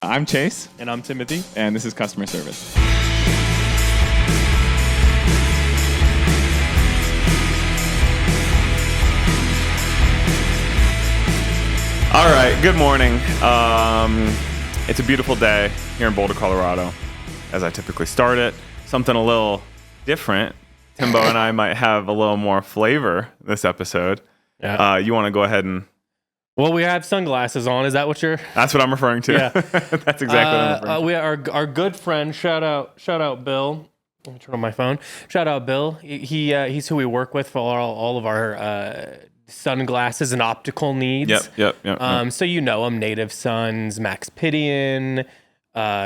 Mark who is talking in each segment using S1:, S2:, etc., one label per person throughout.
S1: I'm Chase.
S2: And I'm Timothy.
S1: And this is Customer Service. All right, good morning. It's a beautiful day here in Boulder, Colorado, as I typically start it. Something a little different. Timbo and I might have a little more flavor this episode.
S2: Yeah.
S1: You want to go ahead and...
S2: Well, we have sunglasses on. Is that what you're...
S1: That's what I'm referring to.
S2: Yeah.
S1: That's exactly what I'm referring to.
S2: We are our good friend, shout out Bill. Let me turn on my phone. Shout out Bill. He's who we work with for all of our sunglasses and optical needs.
S1: Yep.
S2: So you know him, Native Sons, Max Pidian,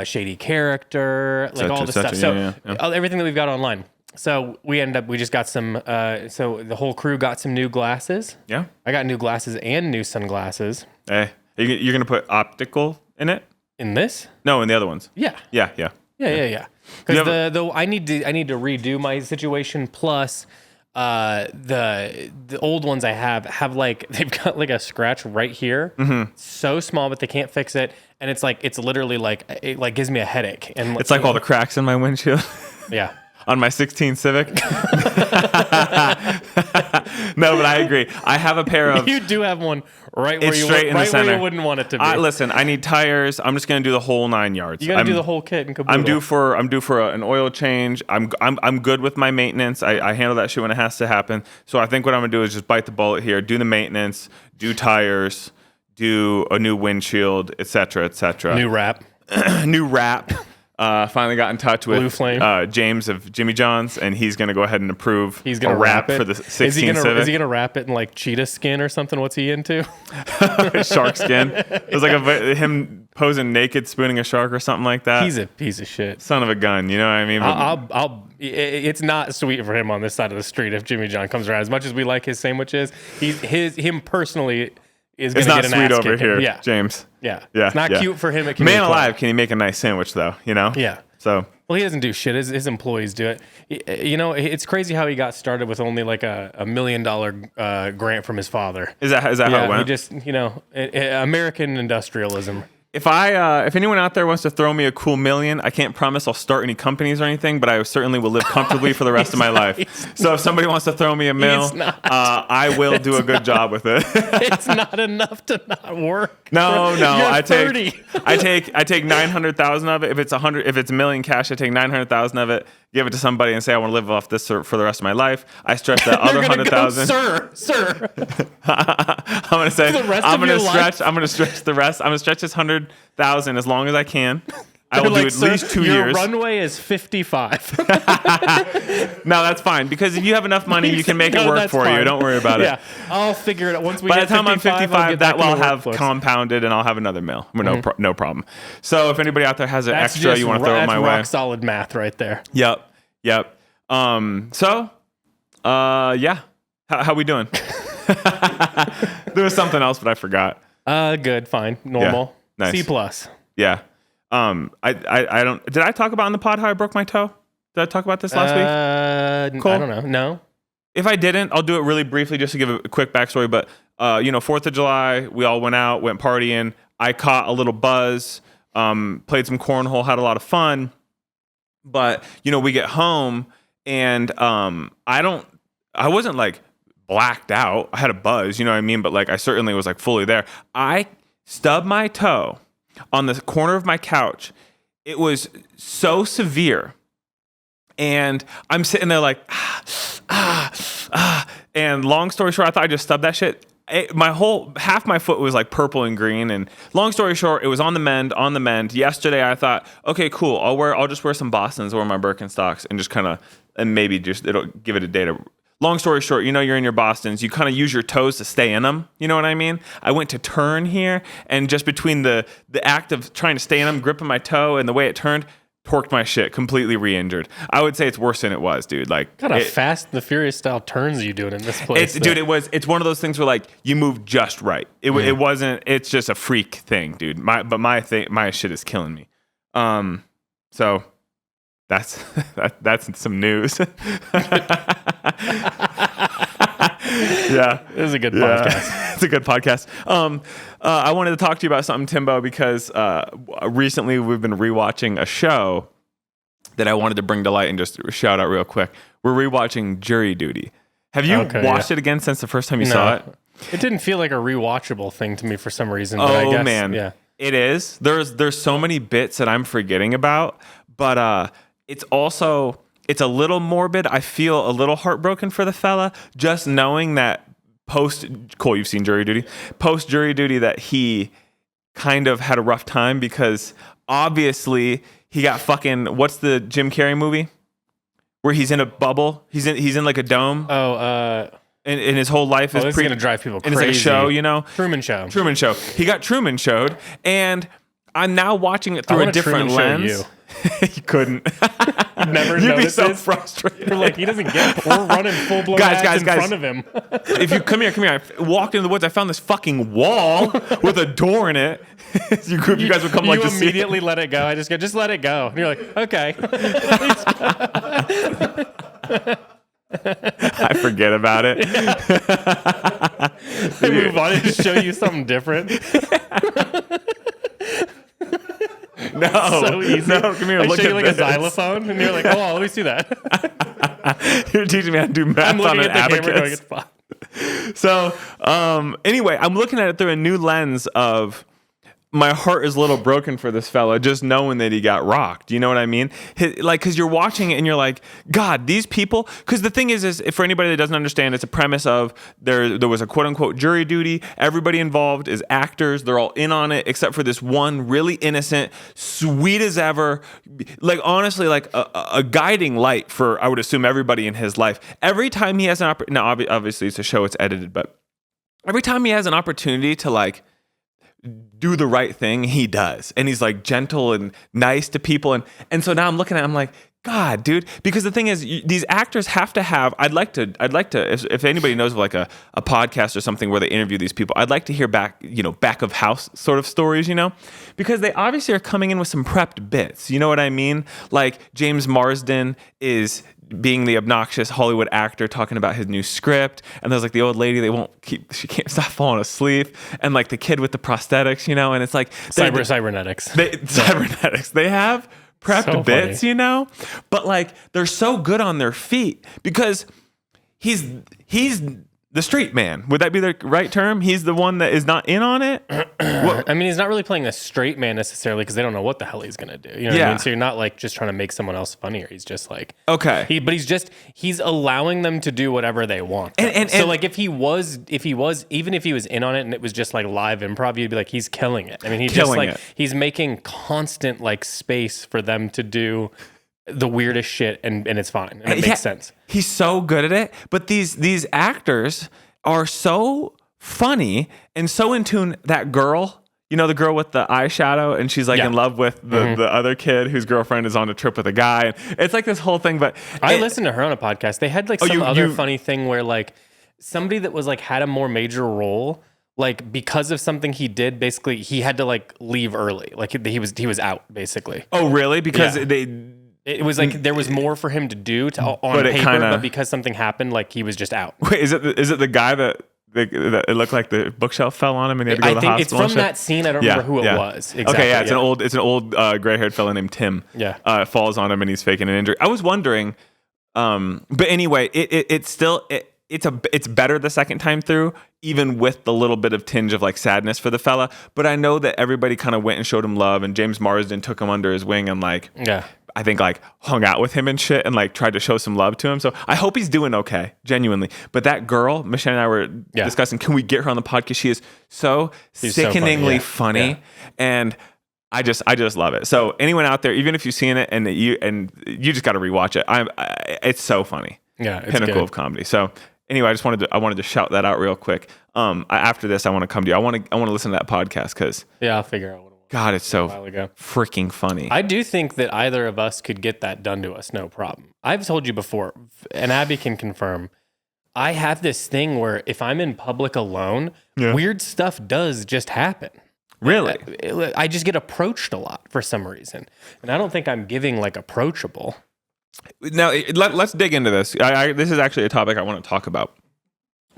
S2: Shady Character, like all the stuff. So everything that we've got online. So we just got some, so the whole crew got some new glasses.
S1: Yeah.
S2: I got new glasses and new sunglasses.
S1: Hey, you're going to put optical in it?
S2: In this?
S1: No, in the other ones.
S2: Yeah.
S1: Yeah.
S2: Because I need to redo my situation. Plus, the old ones I have like, they've got like a scratch right here. Mm-hmm. So small, but they can't fix it. And it's literally like, it like gives me a headache. And
S1: it's like all the cracks in my windshield.
S2: Yeah.
S1: On my 16 Civic. No, but I agree. I have a pair of...
S2: You do have one right where you wouldn't want it to be.
S1: Listen, I need tires. I'm just going to do the whole 9 yards.
S2: You got to do the whole kit and caboodle.
S1: I'm due for an oil change. I'm good with my maintenance. I handle that shit when it has to happen. So I think what I'm going to do is just bite the bullet here, do the maintenance, do tires, do a new windshield, etc., etc.
S2: New wrap.
S1: New wrap. Finally got in touch with James of Jimmy John's, and he's going to go ahead and approve
S2: a
S1: wrap for the 16 Civic.
S2: Is he going to wrap it in like cheetah skin or something? What's he into?
S1: Shark skin. It was like him posing naked, spooning a shark or something like that.
S2: He's a piece of shit.
S1: Son of a gun, you know what I mean?
S2: It's not sweet for him on this side of the street if Jimmy John comes around. As much as we like his sandwiches, him personally is going to get an ass
S1: kicking. It's not sweet over here,
S2: yeah.
S1: James.
S2: Yeah. It's not cute for him.
S1: Man alive, can he make a nice sandwich though? You know?
S2: Yeah.
S1: So.
S2: Well, he doesn't do shit. His employees do it. You know, it's crazy how he got started with only like a $1 million grant from his father.
S1: Is that how it went?
S2: He just, American industrialism.
S1: If anyone out there wants to throw me a cool million, I can't promise I'll start any companies or anything, but I certainly will live comfortably for the rest of my life. So if somebody wants to throw me a mil, I will do a good job with it.
S2: It's not enough to not work.
S1: No.
S2: You're
S1: 30. I take 900,000 of it. If it's a million cash, I take 900,000 of it, give it to somebody, and say I want to live off this for the rest of my life. I stretch that other 100,000.
S2: Sir.
S1: I'm gonna say I'm gonna stretch the rest. I'm gonna stretch this 100,000 as long as I can. I will do at least 2 years.
S2: Your runway is 55.
S1: No, that's fine, because if you have enough money, you can make it work for you. Don't worry about it.
S2: Yeah, I'll figure it out once we.
S1: By the time I'm 55, that will have compounded, and I'll have another mil. No problem. So if anybody out there has an extra you want to throw it my way,
S2: rock solid math right there.
S1: Yep. How we doing? There was something else, but I forgot.
S2: Good, fine, normal.
S1: Yeah, nice.
S2: C+.
S1: Yeah. I don't. Did I talk about on the pod how I broke my toe? Did I talk about this last week? Cool.
S2: I don't know. No.
S1: If I didn't, I'll do it really briefly just to give a quick backstory. But 4th of July, we all went partying. I caught a little buzz. Played some cornhole, had a lot of fun. But we get home and I wasn't like blacked out. I had a buzz, you know what I mean? But like I certainly was like fully there. I stubbed my toe on the corner of my couch. It was so severe. And I'm sitting there like, and long story short, I thought I just stubbed that shit. Half my foot was like purple and green. And long story short, it was on the mend. Yesterday, I thought, okay, cool. I'll just wear some Bostons or my Birkenstocks and just kind of, and maybe just, it'll give it a day to. Long story short, you're in your Bostons. You kind of use your toes to stay in them. You know what I mean? I went to turn here, and just between the act of trying to stay in them, gripping my toe, and the way it turned, torqued my shit, completely re-injured. I would say it's worse than it was, dude. Like,
S2: kind of Fast and the Furious style turns are you doing in this place?
S1: It's one of those things where like you move just right. It wasn't. It's just a freak thing, dude. My shit is killing me. So that's some news. Yeah.
S2: It was a good podcast.
S1: It's a good podcast. I wanted to talk to you about something, Timbo, because recently we've been rewatching a show that I wanted to bring to light and just shout out real quick. We're rewatching Jury Duty. Have you watched it again since the first time you saw it?
S2: It didn't feel like a rewatchable thing to me for some reason. But I guess,
S1: man.
S2: Yeah.
S1: It is. There's so many bits that I'm forgetting about, but it's also, it's a little morbid. I feel a little heartbroken for the fella, just knowing that Cole, you've seen Jury Duty. Post Jury Duty, that he kind of had a rough time because obviously he got fucking, what's the Jim Carrey movie where he's in a bubble? He's in like a dome. And his whole life is
S2: this is gonna drive people crazy.
S1: And it's like a show, you know?
S2: Truman Show.
S1: He got Truman Showed, and I'm now watching it through a different lens. He couldn't.
S2: Never
S1: You'd be
S2: noticed.
S1: so frustrated.
S2: You're like, he doesn't get it. We're running full blown ads in front of him.
S1: If you come here. I walked into the woods. I found this fucking wall with a door in it. you guys would come like to see.
S2: You immediately let it go. I just go, just let it go. And you're like, okay.
S1: I forget about it.
S2: I move on and show you something different.
S1: No,
S2: so easy.
S1: No, come here.
S2: I
S1: look
S2: show you
S1: at
S2: like
S1: this.
S2: a xylophone, and you're like, "Oh, let me see that."
S1: You're teaching me how to do math
S2: I'm looking
S1: on an
S2: at the
S1: abacus.
S2: camera going, "It's fine."
S1: So, anyway, I'm looking at it through a new lens of my heart is a little broken for this fella, just knowing that he got rocked. You know what I mean? Because you're watching it and you're like, God, these people. Because the thing is for anybody that doesn't understand, it's a premise of there was a quote unquote jury duty. Everybody involved is actors. They're all in on it, except for this one really innocent, sweet as ever, like honestly, like a guiding light for, I would assume, everybody in his life. Every time he has an opportunity, now obviously it's a show, it's edited, but every time he has an opportunity to like do the right thing, he does. And he's like gentle and nice to people. And so now I'm looking at it, I'm like, God, dude, because the thing is, these actors have to have, I'd like to, if anybody knows of like a podcast or something where they interview these people, I'd like to hear back of house sort of stories, because they obviously are coming in with some prepped bits. You know what I mean? Like James Marsden is being the obnoxious Hollywood actor talking about his new script, and there's like the old lady she can't stop falling asleep, and like the kid with the prosthetics, and it's like
S2: cybernetics.
S1: Cybernetics. They have prepped
S2: So
S1: bits,
S2: funny.
S1: but like they're so good on their feet because he's the street man. Would that be the right term? He's the one that is not in on it.
S2: I mean, he's not really playing a straight man necessarily because they don't know what the hell he's gonna do. You know what I mean? So you're not like just trying to make someone else funnier. He's just like,
S1: okay,
S2: he's allowing them to do whatever they want. And like if he was even if he was in on it and it was just like live improv, you'd be like, he's killing it. I mean, he's making constant like space for them to do the weirdest shit, and it's fine, and it makes sense.
S1: He's so good at it, but these actors are so funny and so in tune. That girl, the girl with the eyeshadow, and she's like in love with the other kid whose girlfriend is on a trip with a guy, and it's like this whole thing. But
S2: I listened to her on a podcast. They had like some funny thing where like somebody that was like had a more major role, like because of something he did, basically he had to like leave early, like he was out basically.
S1: Oh really? Because
S2: it was like there was more for him to do on paper, but because something happened, like he was just out.
S1: Wait, is it the guy that it looked like the bookshelf fell on him and he had to go to the hospital?
S2: It's from that scene. I don't remember who it was. Exactly.
S1: Okay, it's an old gray-haired fella named Tim.
S2: Yeah,
S1: falls on him and he's faking an injury. I was wondering, but anyway, it's better the second time through, even with the little bit of tinge of like sadness for the fella. But I know that everybody kind of went and showed him love, and James Marsden took him under his wing and like, I think like hung out with him and shit and like tried to show some love to him. So I hope he's doing okay, genuinely. But that girl, Michelle and I were discussing, can we get her on the podcast? She is so sickeningly funny. And I just love it. So anyone out there, even if you've seen it and you just got to rewatch it, it's so funny.
S2: Yeah, it's
S1: pinnacle
S2: good.
S1: of comedy. So anyway, I wanted to shout that out real quick. After this, I want to come to you. I want to listen to that podcast because
S2: I'll figure out what it was.
S1: God, it's so freaking funny.
S2: I do think that either of us could get that done to us, no problem. I've told you before, and Abby can confirm, I have this thing where if I'm in public alone, weird stuff does just happen.
S1: Really?
S2: I just get approached a lot for some reason. And I don't think I'm giving like approachable.
S1: Now, let's dig into this. This is actually a topic I want to talk about.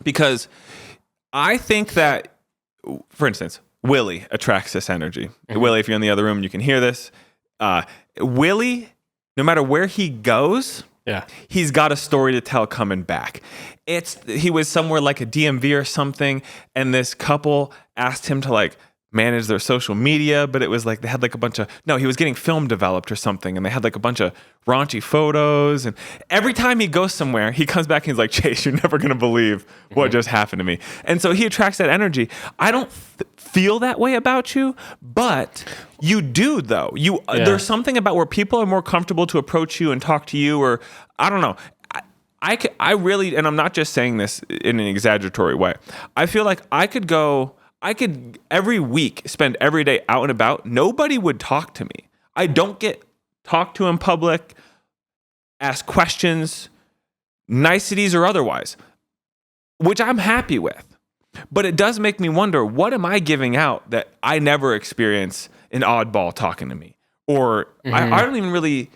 S1: because I think that, for instance, Willie attracts this energy. Willie, if you're in the other room, you can hear this. Willie, no matter where he goes, he's got a story to tell coming back. He was somewhere like a DMV or something, and this couple asked him to like manage their social media, but it was like they had like a bunch of he was getting film developed or something, and they had like a bunch of raunchy photos, and every time he goes somewhere he comes back and he's like, Chase, you're never gonna believe what just happened to me. And so he attracts that energy. I don't feel that way about you, but you do though. There's something about where people are more comfortable to approach you and talk to you, or I don't know. I really, and I'm not just saying this in an exaggeratory way, I feel like I could every week spend every day out and about. Nobody would talk to me. I don't get talked to in public, ask questions, niceties or otherwise, which I'm happy with. But it does make me wonder, what am I giving out that I never experience an oddball talking to me? Or I don't even really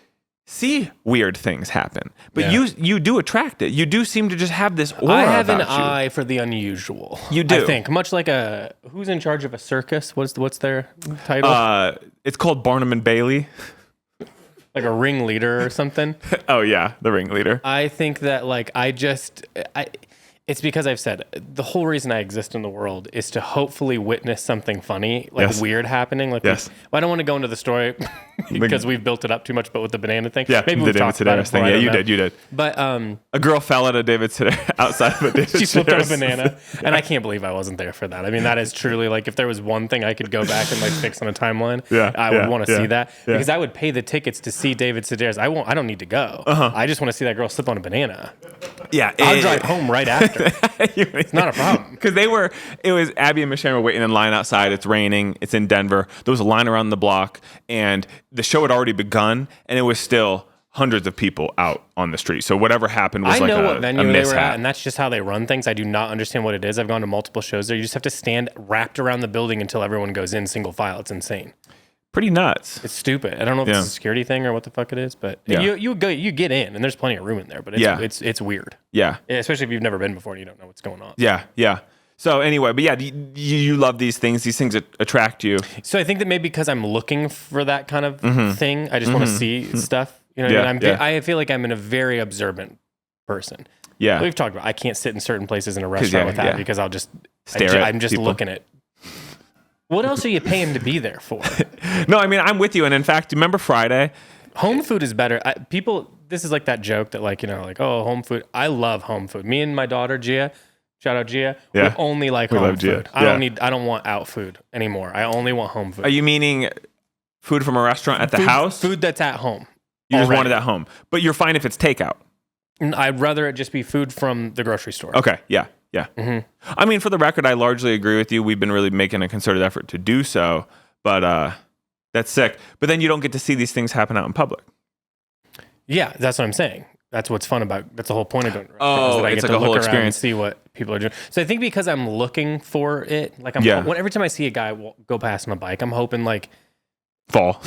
S1: see weird things happen, but you do attract it. You do seem to just have this aura.
S2: I have an
S1: about you.
S2: eye for the unusual.
S1: You do.
S2: I think much like who's in charge of a circus? What's their title?
S1: It's called Barnum and Bailey.
S2: Like a ringleader or something.
S1: Oh yeah, the ringleader.
S2: I think that it's because I've said the whole reason I exist in the world is to hopefully witness something funny, weird happening. I don't want to go into the story because we've built it up too much, but with the banana thing.
S1: Yeah,
S2: maybe
S1: the
S2: we've
S1: David
S2: talked about it
S1: Sedaris thing.
S2: before,
S1: Yeah, you did.
S2: But
S1: a girl fell at a David Sedaris outside of a David
S2: she flipped on a
S1: Sedaris.
S2: banana, and I can't believe I wasn't there for that. I mean, that is truly like if there was one thing I could go back and fix on a timeline, I would want to see that because I would pay the tickets to see David Sedaris. I don't need to go. I just want to see that girl slip on a banana.
S1: Yeah,
S2: I'll drive home right after. It's not a problem.
S1: Because it was Abby and Michelle were waiting in line outside. It's raining. It's in Denver. There was a line around the block, and the show had already begun, and it was still hundreds of people out on the street. So whatever happened was
S2: what venue they
S1: mishap.
S2: were at, and that's just how they run things. I do not understand what it is. I've gone to multiple shows there. You just have to stand wrapped around the building until everyone goes in single file. It's insane.
S1: Pretty nuts.
S2: It's stupid. I don't know if it's a security thing or what the fuck it is, but you get in, and there's plenty of room in there, but it's weird.
S1: Yeah.
S2: Especially if you've never been before and you don't know what's going on.
S1: Yeah. So anyway, but you love these things. These things attract you.
S2: So I think that maybe because I'm looking for that kind of thing, I just want to see stuff. You know what I mean? I feel like I'm a very observant person.
S1: Yeah.
S2: We've talked about I can't sit in certain places in a restaurant with that because I'll just I'm just
S1: people.
S2: looking at. What else are you paying to be there for?
S1: No, I mean, I'm with you. And in fact, remember Friday?
S2: Home food is better. This is like that joke that oh, home food. I love home food. Me and my daughter, Gia, shout out Gia, we only like home food. I don't want out food anymore. I only want home food.
S1: Are you meaning food from a restaurant at the house?
S2: Food that's at home.
S1: You just want it at home. But you're fine if it's takeout.
S2: I'd rather it just be food from the grocery store.
S1: Okay, yeah. I mean, for the record, I largely agree with you. We've been really making a concerted effort to do so, but that's sick. But then you don't get to see these things happen out in public.
S2: Yeah, that's what I'm saying. That's what's fun about. That's the whole point of going to
S1: restaurants.
S2: That I
S1: it's
S2: get
S1: like
S2: to
S1: a whole
S2: look
S1: experience.
S2: around and see what people are doing. So I think because I'm looking for it, every time I see a guy go past on a bike, I'm hoping
S1: fall.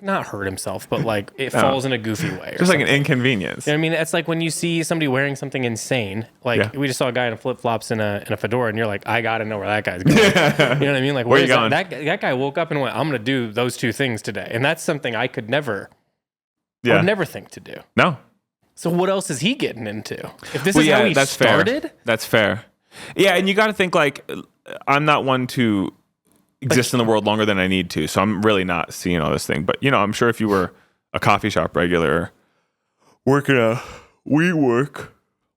S2: Not hurt himself, but it falls in a goofy way.
S1: Just like an inconvenience.
S2: You know what I mean? It's like when you see somebody wearing something insane. We just saw a guy in flip-flops and a fedora, and you're like, I got to know where that guy's going. You know what I mean? Like,
S1: where are you going?
S2: That guy woke up and went, I'm going to do those two things today. And that's something I would never think to do.
S1: No.
S2: So what else is he getting into? If this is how he started?
S1: Fair. That's fair. Yeah, and you got to think I'm not one to exist in the world longer than I need to, so I'm really not seeing all this thing. But I'm sure if you were a coffee shop regular, working a WeWork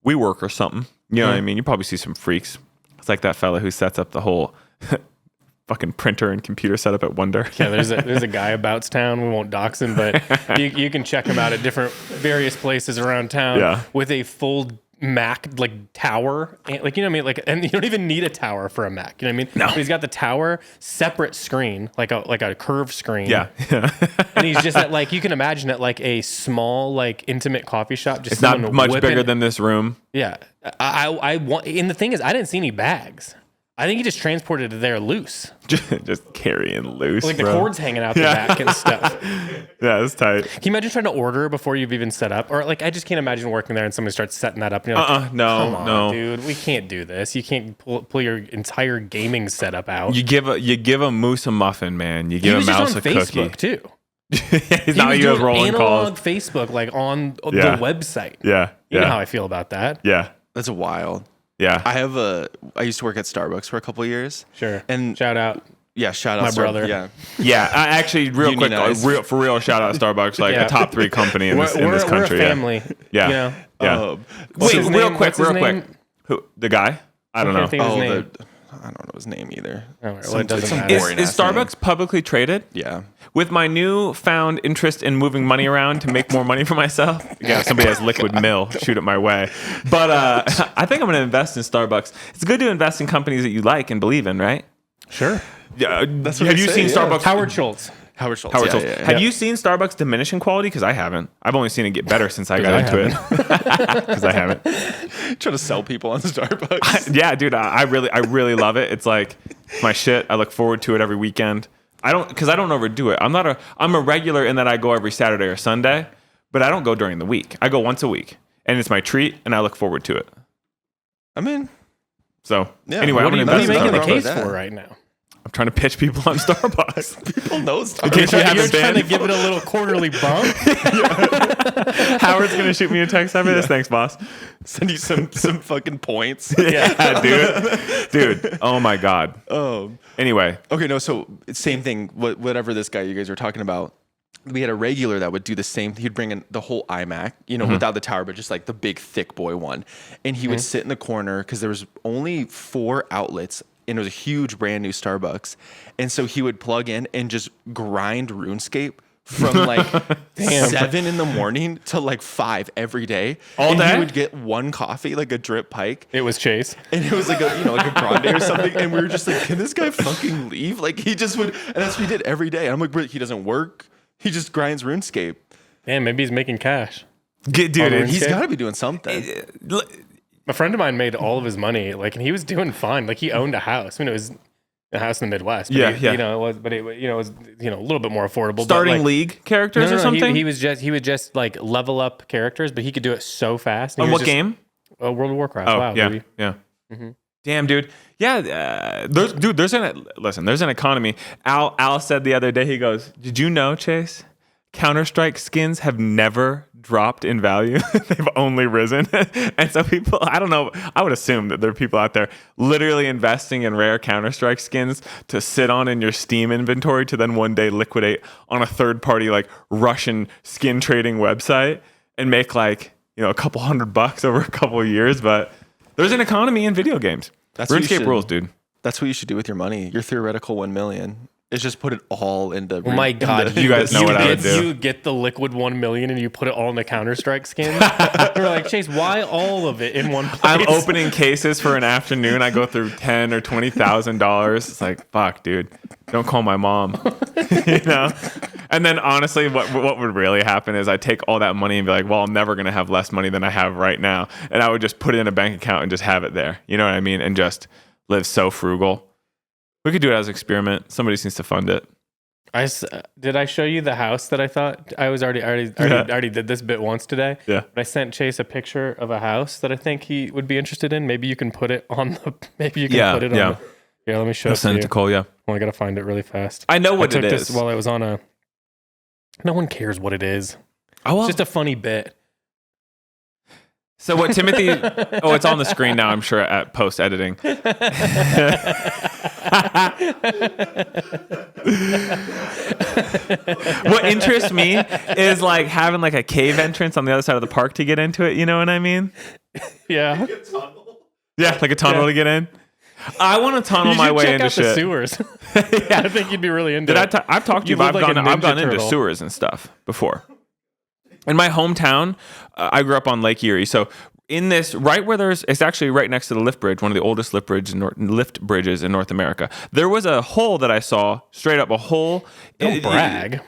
S1: or something, you know what I mean? You probably see some freaks. It's like that fella who sets up the whole fucking printer and computer setup at Wonder.
S2: Yeah, there's a guy about town. We won't dox him, but you can check him out at various places around town with a full Mac tower, and, you know what I mean, and you don't even need a tower for a Mac, you know what I mean?
S1: No.
S2: But he's got the tower, separate screen, like a curved screen.
S1: Yeah.
S2: And he's just at you can imagine it like a small intimate coffee shop. Just
S1: it's not much bigger than this room.
S2: Yeah, I want, and the thing is, I didn't see any bags. I think he just transported it there loose.
S1: Just carrying loose.
S2: Like the
S1: bro.
S2: cords hanging out the back and stuff.
S1: Yeah, it's tight.
S2: Can you imagine trying to order before you've even set up? Or like, I just can't imagine working there and somebody starts setting that up. And you're like,
S1: No,
S2: come on,
S1: no.
S2: dude, we can't do this. You can't pull your entire gaming setup out.
S1: You give a moose a muffin, man. You give a mouse a cookie.
S2: He was just on Facebook too.
S1: He's not you rolling
S2: analog
S1: calls.
S2: Facebook, like on the website.
S1: Yeah.
S2: You know how I feel about that.
S1: Yeah.
S3: That's wild.
S1: Yeah.
S3: I used to work at Starbucks for a couple of years.
S2: Sure.
S3: And
S2: shout out.
S3: Yeah, shout out
S2: my
S3: Starbucks.
S2: brother.
S3: Yeah.
S1: Yeah. Actually, real quick,
S3: Unionized.
S1: for real, shout out Starbucks, like a top 3 company in this country.
S2: We're a family.
S1: Yeah.
S2: You know?
S1: Yeah.
S2: What's
S1: Wait,
S2: his
S1: real
S2: name?
S1: quick.
S2: What's his name?
S1: Who? The guy? I don't know.
S2: can't think of his name.
S3: I don't know his name either.
S2: All right, well, it doesn't
S3: some
S2: matter.
S3: boring
S1: Is
S3: ass name.
S1: Starbucks publicly traded?
S3: Yeah.
S1: With my newfound interest in moving money around to make more money for myself, yeah, if somebody has liquid mill, shoot it my way. But I think I'm going to invest in Starbucks. It's good to invest in companies that you like and believe in, right?
S2: Sure.
S1: Yeah.
S3: That's what
S1: have
S3: they
S1: you
S3: say,
S1: seen
S3: yeah.
S1: Starbucks?
S2: Howard Schultz.
S3: Howard Schultz.
S1: Howard
S3: yeah,
S1: Schultz.
S3: yeah, yeah.
S1: Have you seen Starbucks diminish in quality? Because I haven't. I've only seen it get better since I got into it. Because I haven't.
S3: Trying to sell people on Starbucks.
S1: Yeah, dude, I really love it. It's like my shit. I look forward to it every weekend. Because I don't overdo it. I'm a regular in that I go every Saturday or Sunday, but I don't go during the week. I go once a week, and it's my treat, and I look forward to it.
S3: I mean,
S1: So
S3: Yeah,
S1: anyway, I'm
S2: What are
S1: gonna
S2: you
S1: invest in
S2: making the
S1: Starbucks.
S2: case
S3: that.
S2: for right now?
S1: I'm trying to pitch people on Starbucks.
S3: people know Starbucks.
S1: case you haven't
S2: You're trying to
S1: been.
S2: give it a little quarterly bump?
S1: Howard's gonna shoot me a text after this. Thanks, boss.
S3: Send you some fucking points.
S1: Yeah, dude. Oh my god. Anyway,
S3: Okay, no, so same thing. Whatever this guy you guys were talking about, we had a regular that would do the same. He'd bring in the whole iMac, without the tower, but just like the big thick boy one. And he would sit in the corner because there was only 4 outlets, and it was a huge brand new Starbucks. And so he would plug in and just grind RuneScape from like 7 in the morning to like 5 every day.
S1: All
S3: and
S1: day?
S3: he would get one coffee, like a drip pike.
S2: It was Chase.
S3: And it was like like a grande or something. And we were just like, can this guy fucking leave? Like he just would, and that's what he did every day. And I'm like, bro, he doesn't work. He just grinds RuneScape.
S2: Man, maybe he's making cash.
S1: dude,
S2: RuneScape?
S3: He's got to be doing something.
S2: A friend of mine made all of his money, and he was doing fine. Like he owned a house. I mean, it was a house in the Midwest. But
S1: Yeah.
S2: it was, but it was a little bit more affordable.
S1: starting
S2: but, like,
S1: league characters or something.
S2: He would just like level up characters, but he could do it so fast.
S1: On what game?
S2: World of Warcraft.
S1: Oh,
S2: wow,
S1: yeah,
S2: baby.
S1: yeah. Damn, dude. Yeah, there's an economy. Al said the other day, he goes, did you know, Chase? Counter-Strike skins have never dropped in value. They've only risen. And so people, I don't know, I would assume that there are people out there literally investing in rare Counter-Strike skins to sit on in your Steam inventory to then one day liquidate on a third-party like Russian skin trading website and make like, a couple $100 over a couple of years. But there's an economy in video games.
S3: That's what you
S1: RuneScape
S3: should-
S1: rules, dude.
S3: That's what you should do with your money. Your theoretical 1 million is just put it all into.
S2: Oh my God.
S1: You guys know what I would do.
S2: You get the liquid 1 million and you put it all in the Counter-Strike skin. You're like, Chase, why all of it in one place?
S1: I'm opening cases for an afternoon. I go through $10,000 or $20,000. It's like, fuck, dude. Don't call my mom. And then honestly, what would really happen is I take all that money and be like, well, I'm never gonna have less money than I have right now, and I would just put it in a bank account and just have it there. You know what I mean? And just live so frugal. We could do it as an experiment. Somebody needs to fund it.
S2: Did I show you the house that I thought I was already did this bit once today?
S1: Yeah.
S2: But I sent Chase a picture of a house that I think he would be interested in. Maybe you can put it on the. Maybe you can put it on.
S1: Yeah.
S2: Here, let me show
S1: I'll
S2: it to
S1: send
S2: you.
S1: it to Cole. Yeah.
S2: Well, I gotta find it really fast.
S1: I know what
S2: I took
S1: it
S2: this
S1: is.
S2: while I was on a. No one cares what it is.
S1: Oh, well.
S2: It's just a funny bit.
S1: So what Timothy? Oh, it's on the screen now. I'm sure at post editing. What interests me is like having like a cave entrance on the other side of the park to get into it. You know what I mean?
S2: Yeah.
S1: Yeah, like a tunnel to get in. I want to tunnel my way into
S2: check out the
S1: shit.
S2: sewers. I think you'd be really into it.
S1: I've talked to you.
S2: You
S1: I've
S2: live like a
S1: I've
S2: Ninja
S1: gone into
S2: Turtle.
S1: sewers and stuff before. In my hometown, I grew up on Lake Erie. So in this, right where it's actually right next to the lift bridge, one of the oldest lift bridges in North America. There was a hole that I saw, straight up a hole.
S2: Don't brag.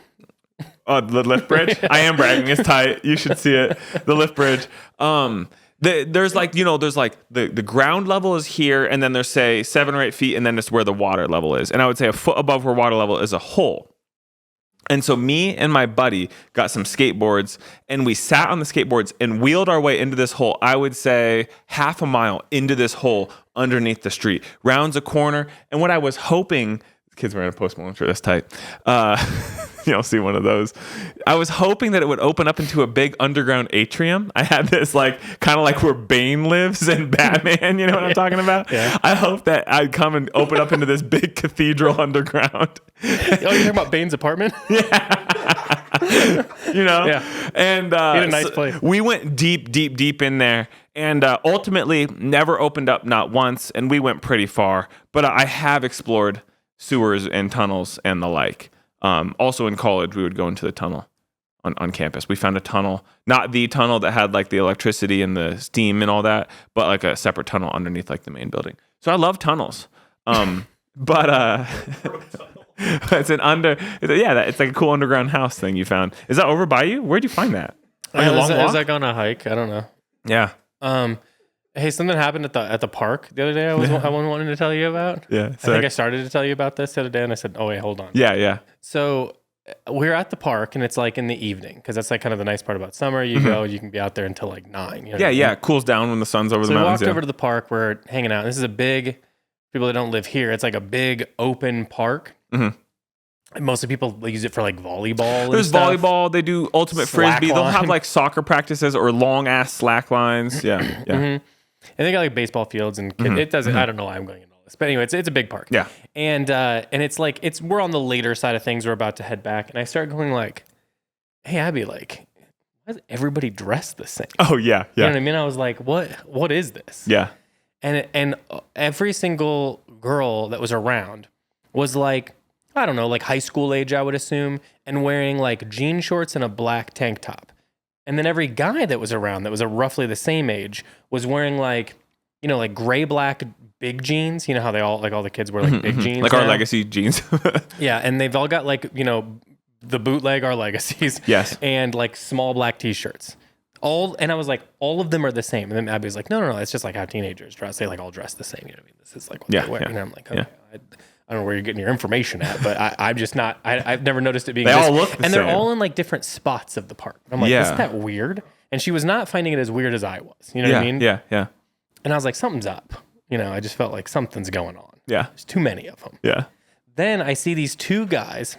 S1: Oh, the lift bridge? I am bragging. It's tight. You should see it. The lift bridge. There's like, there's like the ground level is here, and then there's say 7 or 8 feet, and then it's where the water level is. And I would say a foot above where water level is a hole. And so me and my buddy got some skateboards, and we sat on the skateboards and wheeled our way into this hole. I would say half a mile into this hole underneath the street, rounds a corner. And what I was hoping, kids were in a Post Malone shirt this tight. You'll see one of those. I was hoping that it would open up into a big underground atrium. I had this like kind of like where Bane lives in Batman. You know what I'm talking about? Yeah. I hope that I'd come and open up into this big cathedral underground.
S2: Oh, you're talking about Bane's apartment?
S1: Yeah. Yeah. And
S2: he had a nice place.
S1: We went deep in there, and ultimately never opened up, not once. And we went pretty far. But I have explored sewers and tunnels and the like. Also in college, we would go into the tunnel on campus. We found a tunnel, not the tunnel that had like the electricity and the steam and all that, but like a separate tunnel underneath like the main building. So I love tunnels. But it's it's like a cool underground house thing you found. Is that over by you? Where'd you find that?
S2: It was like on a hike. I don't know.
S1: Yeah.
S2: Hey, something happened at the park the other day. I wanted to tell you about.
S1: Yeah,
S2: I think I started to tell you about this the other day, and I said, "Oh wait, hold on."
S1: Yeah.
S2: So we're at the park, and it's like in the evening, because that's like kind of the nice part about summer. You go, you can be out there until like 9. You know what I mean?
S1: It cools down when the sun's over the
S2: So we
S1: mountains.
S2: walked over to the park. We're hanging out. This is a big. People that don't live here, it's like a big open park. Mm-hmm. Mostly people use it for like volleyball.
S1: There's volleyball. They do ultimate frisbee. They'll have like soccer practices or long ass slack lines. Yeah.
S2: Mm-hmm. And they got like baseball fields and it doesn't. I don't know why I'm going into all this, but anyway, it's a big park.
S1: Yeah.
S2: And it's like we're on the later side of things. We're about to head back, and I start going like, "Hey, Abby, like, why is everybody dressed the same?"
S1: Oh yeah.
S2: You know what I mean? I was like, "What is this?"
S1: Yeah.
S2: And every single girl that was around was like, I don't know, like high school age, I would assume, and wearing like jean shorts and a black tank top. And then every guy that was around that was roughly the same age was wearing like, like gray black big jeans. You know how they all the kids wear like big jeans,
S1: like
S2: now?
S1: our legacy jeans.
S2: Yeah, and they've all got like the bootleg our legacies.
S1: Yes.
S2: And like small black t-shirts. And I was like, all of them are the same. And then Abby was like, no, it's just like how teenagers dress. They like all dress the same. You know what I mean? This is like what they wear.
S1: Yeah.
S2: And I'm like, okay, I don't know where you're getting your information at, but I'm just not. I've never noticed it being.
S1: They all look the
S2: and
S1: same.
S2: They're all in like different spots of the park. I'm like, isn't that weird? And she was not finding it as weird as I was. You know what I mean?
S1: Yeah.
S2: And I was like, something's up. I just felt like something's going on.
S1: Yeah.
S2: There's too many of them.
S1: Yeah.
S2: Then I see these two guys,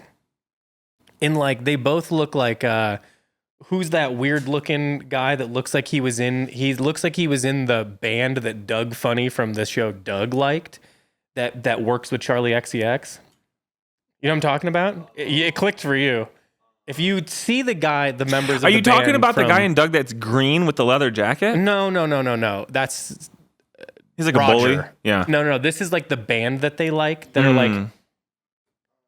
S2: in like they both look like. Who's that weird looking guy that looks like he was in the band that Doug Funny from the show Doug liked, that works with Charlie XCX? You know what I'm talking about? It clicked for you. If you see the members of the band.
S1: Are you talking about the guy in Doug that's green with the leather jacket?
S2: No. That's
S1: he's like
S2: Roger.
S1: a bully. Yeah.
S2: No. This is like the band that they like that are like.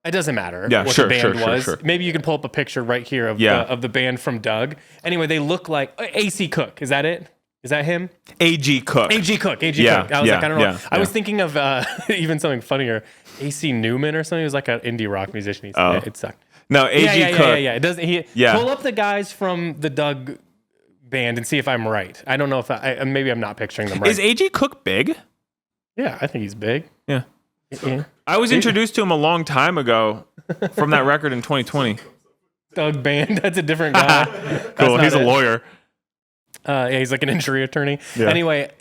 S2: It doesn't matter what the band was.
S1: Sure.
S2: Maybe you can pull up a picture right here of the band from Doug. Anyway, they look like AC Cook. Is that it? Is that him?
S1: A.G. Cook.
S2: A.G. Cook. I was like, I don't know. I was thinking of even something funnier. A.C. Newman or something. He was like an indie rock musician. It sucked.
S1: No, A.G. Cook.
S2: Yeah. It does. Pull up the guys from the Doug band and see if I'm right. I don't know if maybe I'm not picturing them right.
S1: Is A.G. Cook big?
S2: Yeah, I think he's big.
S1: Yeah.
S2: Yeah.
S1: I was introduced to him a long time ago from that record in 2020.
S2: Doug Band, that's a different guy.
S1: Cool, he's a lawyer.
S2: He's like an injury attorney. Yeah. Anyway,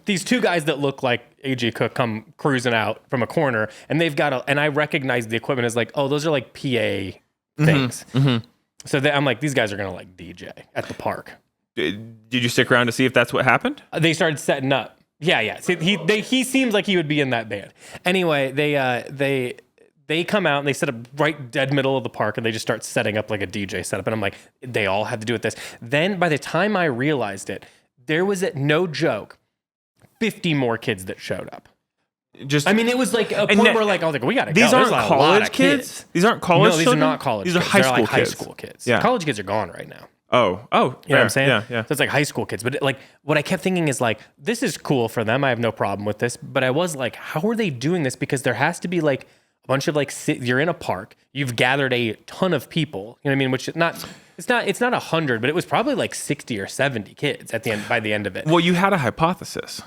S2: these two guys that look like A.G. Cook come cruising out from a corner, and they've got and I recognize the equipment as like, oh, those are like PA things. Mm-hmm. So I'm like, these guys are gonna like DJ at the park.
S1: Did you stick around to see if that's what happened?
S2: They started setting up. Yeah. See, he seems like he would be in that band. Anyway, they come out and they set up right dead middle of the park and they just start setting up like a DJ setup. And I'm like, they all have to do with this. Then by the time I realized it, there was no joke, 50 more kids that showed up. It was like a point where like I was like, we gotta go.
S1: These aren't college kids. These aren't college.
S2: No, these are not college.
S1: These are high school kids.
S2: High school kids. Yeah, college kids are gone right now.
S1: Oh,
S2: you know what I'm saying?
S1: Yeah.
S2: So it's like high school kids. But like what I kept thinking is like, this is cool for them. I have no problem with this. But I was like, how are they doing this? Because there has to be like a bunch of like, you're in a park, you've gathered a ton of people, you know what I mean? Which is it's not 100, but it was probably like 60 or 70 kids by the end of it.
S1: Well, you had a hypothesis.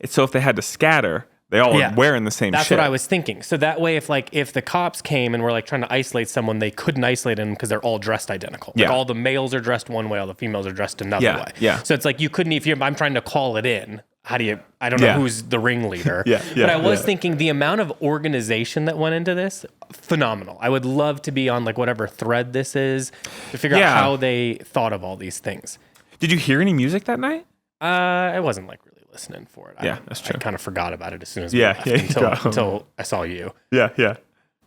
S1: So if they had to scatter, they all were wearing the same
S2: That's
S1: shit.
S2: what I was thinking. So that way, if the cops came and were like trying to isolate someone, they couldn't isolate them because they're all dressed identical. Like all the males are dressed one way, all the females are dressed another way.
S1: Yeah.
S2: So it's like you couldn't, I'm trying to call it in. How do you, I don't know who's the ringleader. But I was thinking the amount of organization that went into this, phenomenal. I would love to be on like whatever thread this is to figure out how they thought of all these things.
S1: Did you hear any music that night?
S2: I wasn't like really listening for it.
S1: That's true.
S2: I kind of forgot about it as soon as we left until I saw you.
S1: Yeah.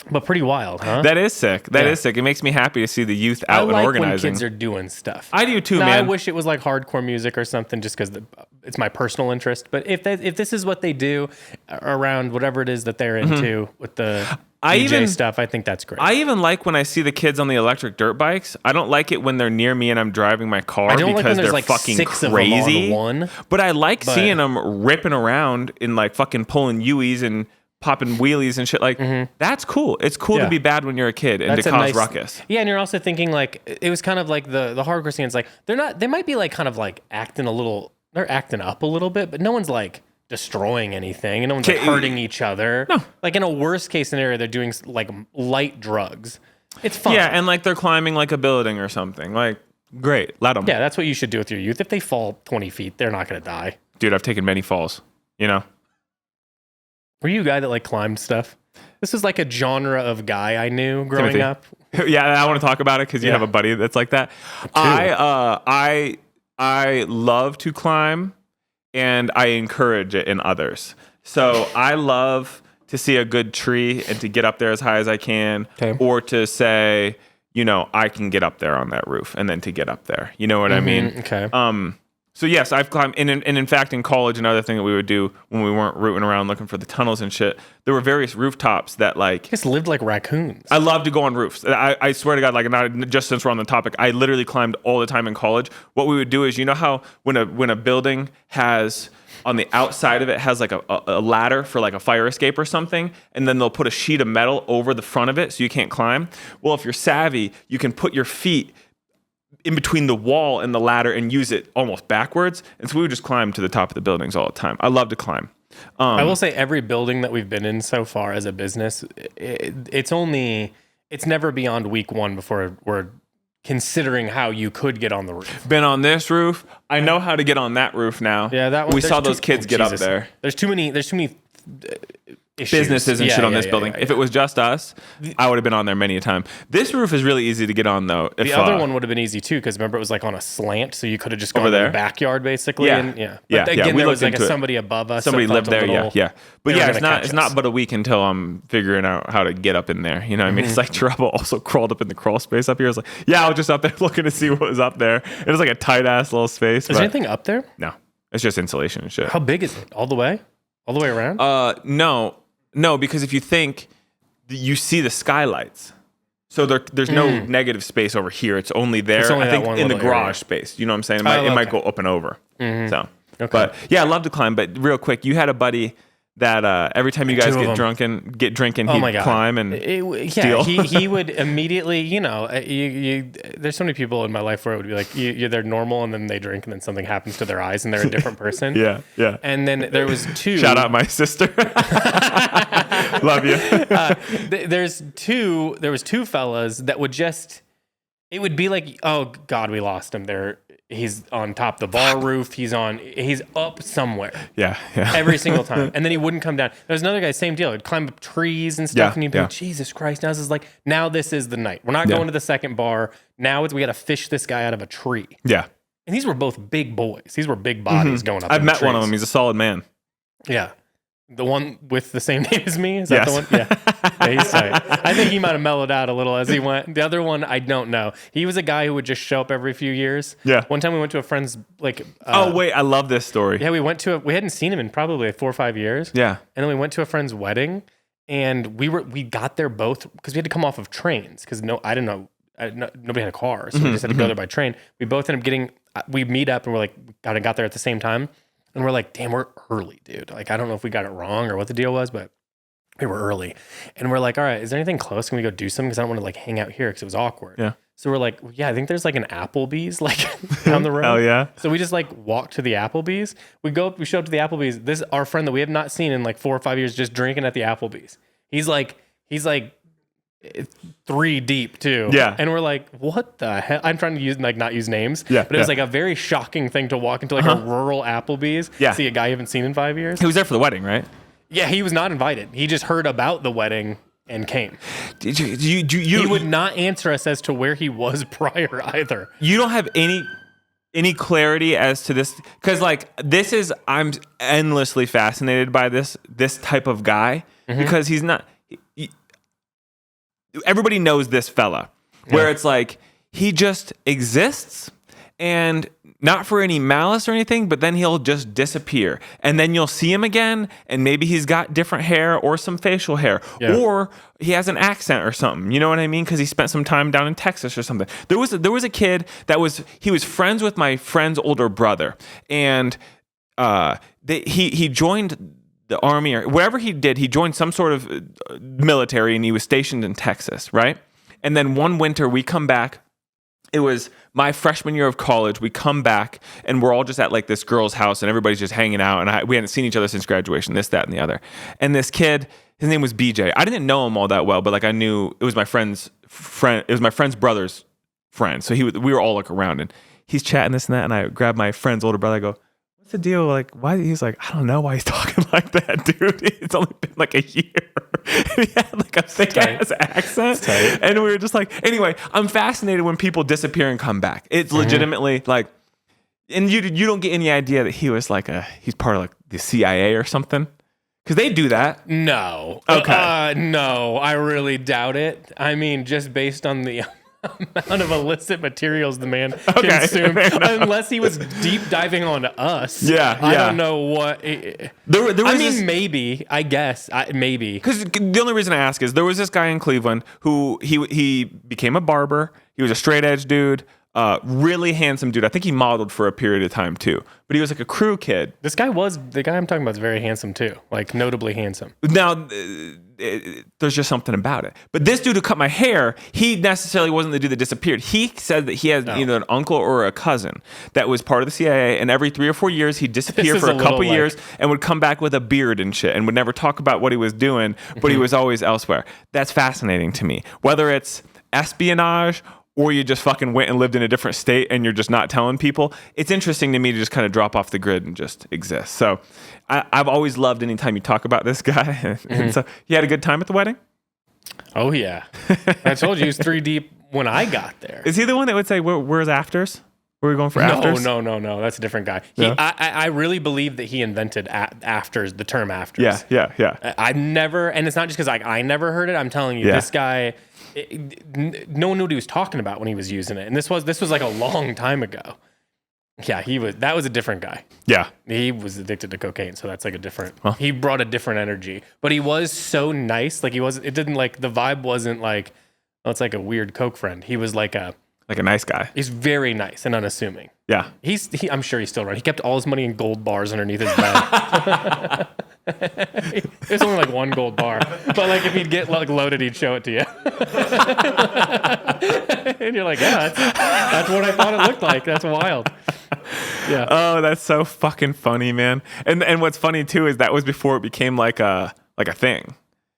S2: But pretty wild, huh?
S1: That is sick. That is sick. It makes me happy to see the youth out and organizing.
S2: I like when kids are doing stuff.
S1: I do too,
S2: now,
S1: man.
S2: I wish it was like hardcore music or something just because it's my personal interest. But if this is what they do around whatever it is that they're into with the DJ stuff, I think that's great.
S1: I even like when I see the kids on the electric dirt bikes. I don't like it when they're near me and I'm driving my car because they're like fucking 6 crazy.
S2: Of them on one.
S1: But I like seeing them ripping around and like fucking pulling U's and popping wheelies and shit. Like that's cool. It's cool to be bad when you're a kid and to cause ruckus.
S2: Yeah, and you're also thinking like it was kind of like the hardcore scene. It's like they might be like kind of like acting up a little bit, but no one's like destroying anything and no one's like hurting each other. No. Like in a worst case scenario, they're doing like light drugs. It's fun.
S1: Yeah, and like they're climbing like a building or something. Like great, let them.
S2: Yeah, that's what you should do with your youth. If they fall 20 feet, they're not going to die.
S1: Dude, I've taken many falls, you know?
S2: Were you a guy that like climbed stuff? This is like a genre of guy I knew growing up.
S1: Yeah, I want to talk about it because you have a buddy that's like that. I love to climb and I encourage it in others. So I love to see a good tree and to get up there as high as I can, or to say, you know, I can get up there on that roof and then to get up there. You know what I mean?
S2: Okay.
S1: So yes, I've climbed, and in fact, in college, another thing that we would do when we weren't rooting around looking for the tunnels and shit, there were various rooftops that like
S2: just lived like raccoons.
S1: I love to go on roofs. I swear to God, like not just since we're on the topic, I literally climbed all the time in college. What we would do is, you know how when a building has on the outside of it has like a ladder for like a fire escape or something, and then they'll put a sheet of metal over the front of it so you can't climb. Well, if you're savvy, you can put your feet in between the wall and the ladder and use it almost backwards. And so we would just climb to the top of the buildings all the time. I love to climb.
S2: I will say every building that we've been in so far as a business, it's never beyond week 1 before we're considering how you could get on the roof.
S1: Been on this roof. I know how to get on that roof now.
S2: Yeah, that one.
S1: We saw those kids get up there.
S2: There's too many
S1: businesses and shit on this building. If it was just us, I would have been on there many a time. This roof is really easy to get on, though.
S2: The other one would have been easy too, because remember it was like on a slant, so you could have just gone
S1: over there
S2: to the backyard basically.
S1: Yeah,
S2: But again, there was like somebody above us.
S1: Somebody lived there. Yeah. But yeah, it's not but a week until I'm figuring out how to get up in there. You know what I mean? It's like Trouble also crawled up in the crawl space up here. I was like, I was just up there looking to see what was up there. It was like a tight ass little space.
S2: Is there anything up there?
S1: No, it's just insulation and shit.
S2: How big is it? All the way around?
S1: No, because if you think, you see the skylights. So there's no negative space over here. It's only there, I think, in the garage space. You know what I'm saying? It might go up and over. So, but yeah, I love to climb. But real quick, you had a buddy that every time you guys get drinking, he'd climb and steal.
S2: he would immediately, there's so many people in my life where it would be like, they're normal and then they drink and then something happens to their eyes and they're a different person.
S1: Yeah.
S2: And then there was 2.
S1: Shout out my sister. Love you.
S2: There was 2 fellas that would just, it would be like, oh God, we lost him there. He's on top of the bar roof. He's up somewhere.
S1: Yeah.
S2: Every single time. And then he wouldn't come down. There's another guy, same deal. He'd climb up trees and stuff. And you'd be like, Jesus Christ. Now this is the night. We're not going to the second bar. Now we got to fish this guy out of a tree.
S1: Yeah.
S2: And these were both big boys. These were big bodies going up.
S1: I've met one of them. He's a solid man.
S2: Yeah. The one with the same name as me? Is that the one? Yeah, he's tight. I think he might have mellowed out a little as he went. The other one, I don't know. He was a guy who would just show up every few years.
S1: Yeah.
S2: One time we went to a friend's,
S1: oh, wait, I love this story.
S2: Yeah, we hadn't seen him in probably like 4 or 5 years.
S1: Yeah.
S2: And then we went to a friend's wedding, and we got there both, because we had to come off of trains, because nobody had a car, so we just had to go there by train. We both ended up we meet up, and we're like, got there at the same time. And we're like, damn, we're early, dude. Like, I don't know if we got it wrong or what the deal was, but We were early, and we're like, all right, is there anything close? Can we go do something? Because I don't want to like hang out here because it was awkward.
S1: Yeah.
S2: So we're like, yeah, I think there's like an Applebee's like down the road.
S1: Hell yeah.
S2: So we just like walk to the Applebee's. We show up to the Applebee's. This is our friend that we have not seen in like 4 or 5 years, just drinking at the Applebee's. He's like 3 deep too.
S1: Yeah.
S2: And we're like, what the hell? I'm trying to not use names.
S1: Yeah.
S2: But it was like a very shocking thing to walk into like a rural Applebee's.
S1: Yeah.
S2: See a guy you haven't seen in 5 years.
S1: He was there for the wedding, right?
S2: Yeah, he was not invited. He just heard about the wedding and came.
S1: Did you
S2: He would not answer us as to where he was prior either.
S1: You don't have any clarity as to this, because like I'm endlessly fascinated by this type of guy, because he's not. Everybody knows this fella, where it's like he just exists, and not for any malice or anything, but then he'll just disappear. And then you'll see him again, and maybe he's got different hair or some facial hair, or he has an accent or something. You know what I mean? Because he spent some time down in Texas or something. There was a kid that was friends with my friend's older brother, and he joined the army or whatever he did. He joined some sort of military, and he was stationed in Texas, right? And then one winter we come back. It was my freshman year of college. We come back and we're all just at like this girl's house, and everybody's just hanging out. And we hadn't seen each other since graduation, this, that, and the other. And this kid, his name was BJ. I didn't know him all that well, but like I knew it was my friend's friend. It was my friend's brother's friend. So we were all like around, and he's chatting this and that. And I grabbed my friend's older brother. I go, what's the deal? Like, why? He's like, I don't know why he's talking like that, dude. It's only been like a year. And he had like a thick ass accent. And we were just like, anyway, I'm fascinated when people disappear and come back. It's legitimately like, and you don't get any idea that he was like he's part of like the CIA or something. Because they do that.
S2: No.
S1: Okay.
S2: No, I really doubt it. I mean, just based on the amount of illicit materials the man consumed, unless he was deep diving on us. I don't know what. Maybe. I guess. Maybe.
S1: Because the only reason I ask is there was this guy in Cleveland who he became a barber. He was a straight edge dude. Really handsome dude. I think he modeled for a period of time too. But he was like a crew kid.
S2: The guy I'm talking about is very handsome too. Like notably handsome.
S1: Now, there's just something about it. But this dude who cut my hair, he necessarily wasn't the dude that disappeared. He said that he had either an uncle or a cousin that was part of the CIA, and every 3 or 4 years he'd disappear for a couple years and would come back with a beard and shit and would never talk about what he was doing, but he was always elsewhere. That's fascinating to me. Whether it's espionage or you just fucking went and lived in a different state and you're just not telling people, it's interesting to me to just kind of drop off the grid and just exist. So I've always loved anytime you talk about this guy. And so you had a good time at the wedding?
S2: Oh, yeah. I told you he was 3 deep when I got there.
S1: Is he the one that would say, where's afters? Were we going for afters?
S2: No. That's a different guy. I really believe that he invented afters, the term afters.
S1: Yeah.
S2: I've never, and it's not just because I never heard it. I'm telling you, this guy, no one knew what he was talking about when he was using it. And this was like a long time ago. Yeah, that was a different guy.
S1: Yeah.
S2: He was addicted to cocaine, so that's like a different, he brought a different energy. But he was so nice. Like it didn't like, the vibe wasn't like, oh, it's like a weird coke friend. He was like a
S1: nice guy.
S2: He's very nice and unassuming.
S1: Yeah.
S2: I'm sure he's still around. He kept all his money in gold bars underneath his bed. There's only like 1 gold bar. But like if he'd get like loaded, he'd show it to you. And you're like, yeah, that's what I thought it looked like. That's wild. Yeah.
S1: Oh, that's so fucking funny, man. And what's funny too is that was before it became like a thing.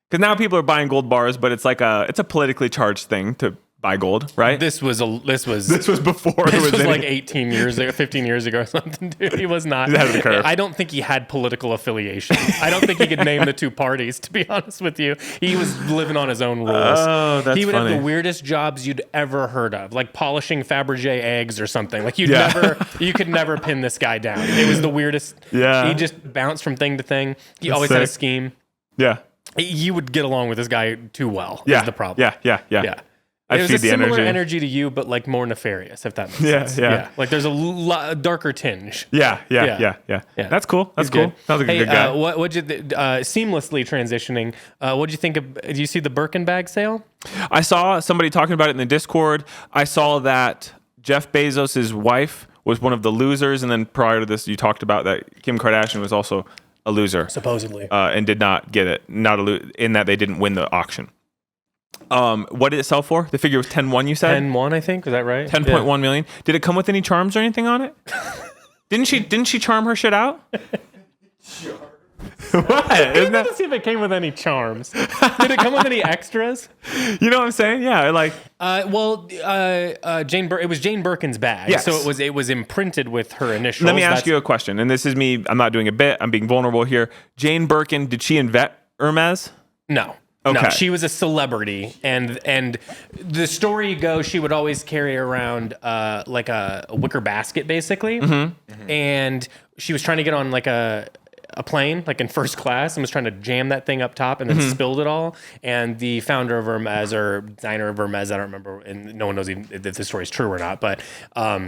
S1: Because now people are buying gold bars, but it's a politically charged thing to buy gold, right?
S2: This was before.
S1: This
S2: was like 18 years ago, 15 years ago or something, dude. He was not.
S1: Ahead of the curve.
S2: I don't think he had political affiliation. I don't think he could name the 2 parties, to be honest with you. He was living on his own rules.
S1: Oh, that's
S2: He would
S1: funny.
S2: have the weirdest jobs you'd ever heard of, like polishing Fabergé eggs or something. Like you could never pin this guy down. It was the weirdest.
S1: Yeah.
S2: He just bounced from thing to thing. He always had a scheme.
S1: Yeah.
S2: You would get along with this guy too well.
S1: Yeah.
S2: Is the problem.
S1: Yeah.
S2: It was
S1: feed
S2: a
S1: the
S2: similar
S1: energy.
S2: to you, but like more nefarious, if that makes sense.
S1: Yeah.
S2: Like there's a darker tinge.
S1: Yeah. That's cool. That's cool.
S2: Good.
S1: Sounds like a good guy.
S2: What'd you seamlessly transitioning? What'd you think of? Did you see the Birkin bag sale?
S1: I saw somebody talking about it in the Discord. I saw that Jeff Bezos' wife was one of the losers, and then prior to this, you talked about that Kim Kardashian was also a loser.
S2: Supposedly.
S1: And did not get it. In that they didn't win the auction. What did it sell for? The figure was 10.1, you said?
S2: 10.1, I think. Was that right?
S1: 10.1 million. Did it come with any charms or anything on it? Didn't she charm her shit out? What? Isn't that,
S2: Let's see if it came with any charms. Did it come with any extras?
S1: you know what I'm saying? Yeah, like
S2: It was Jane Birkin's bag.
S1: Yes.
S2: So it was imprinted with her initials.
S1: let me ask you a question, and this is me. I'm not doing a bit. I'm being vulnerable here. Jane Birkin, did she invent Hermes?
S2: No.
S1: Okay.
S2: No, she was a celebrity, and the story goes she would always carry around like a wicker basket, basically, and she was trying to get on like a plane, like in first class, and was trying to jam that thing up top and then spilled it all. And the founder of Hermes, or designer of Hermes, I don't remember, and no one knows even if the story's true or not, but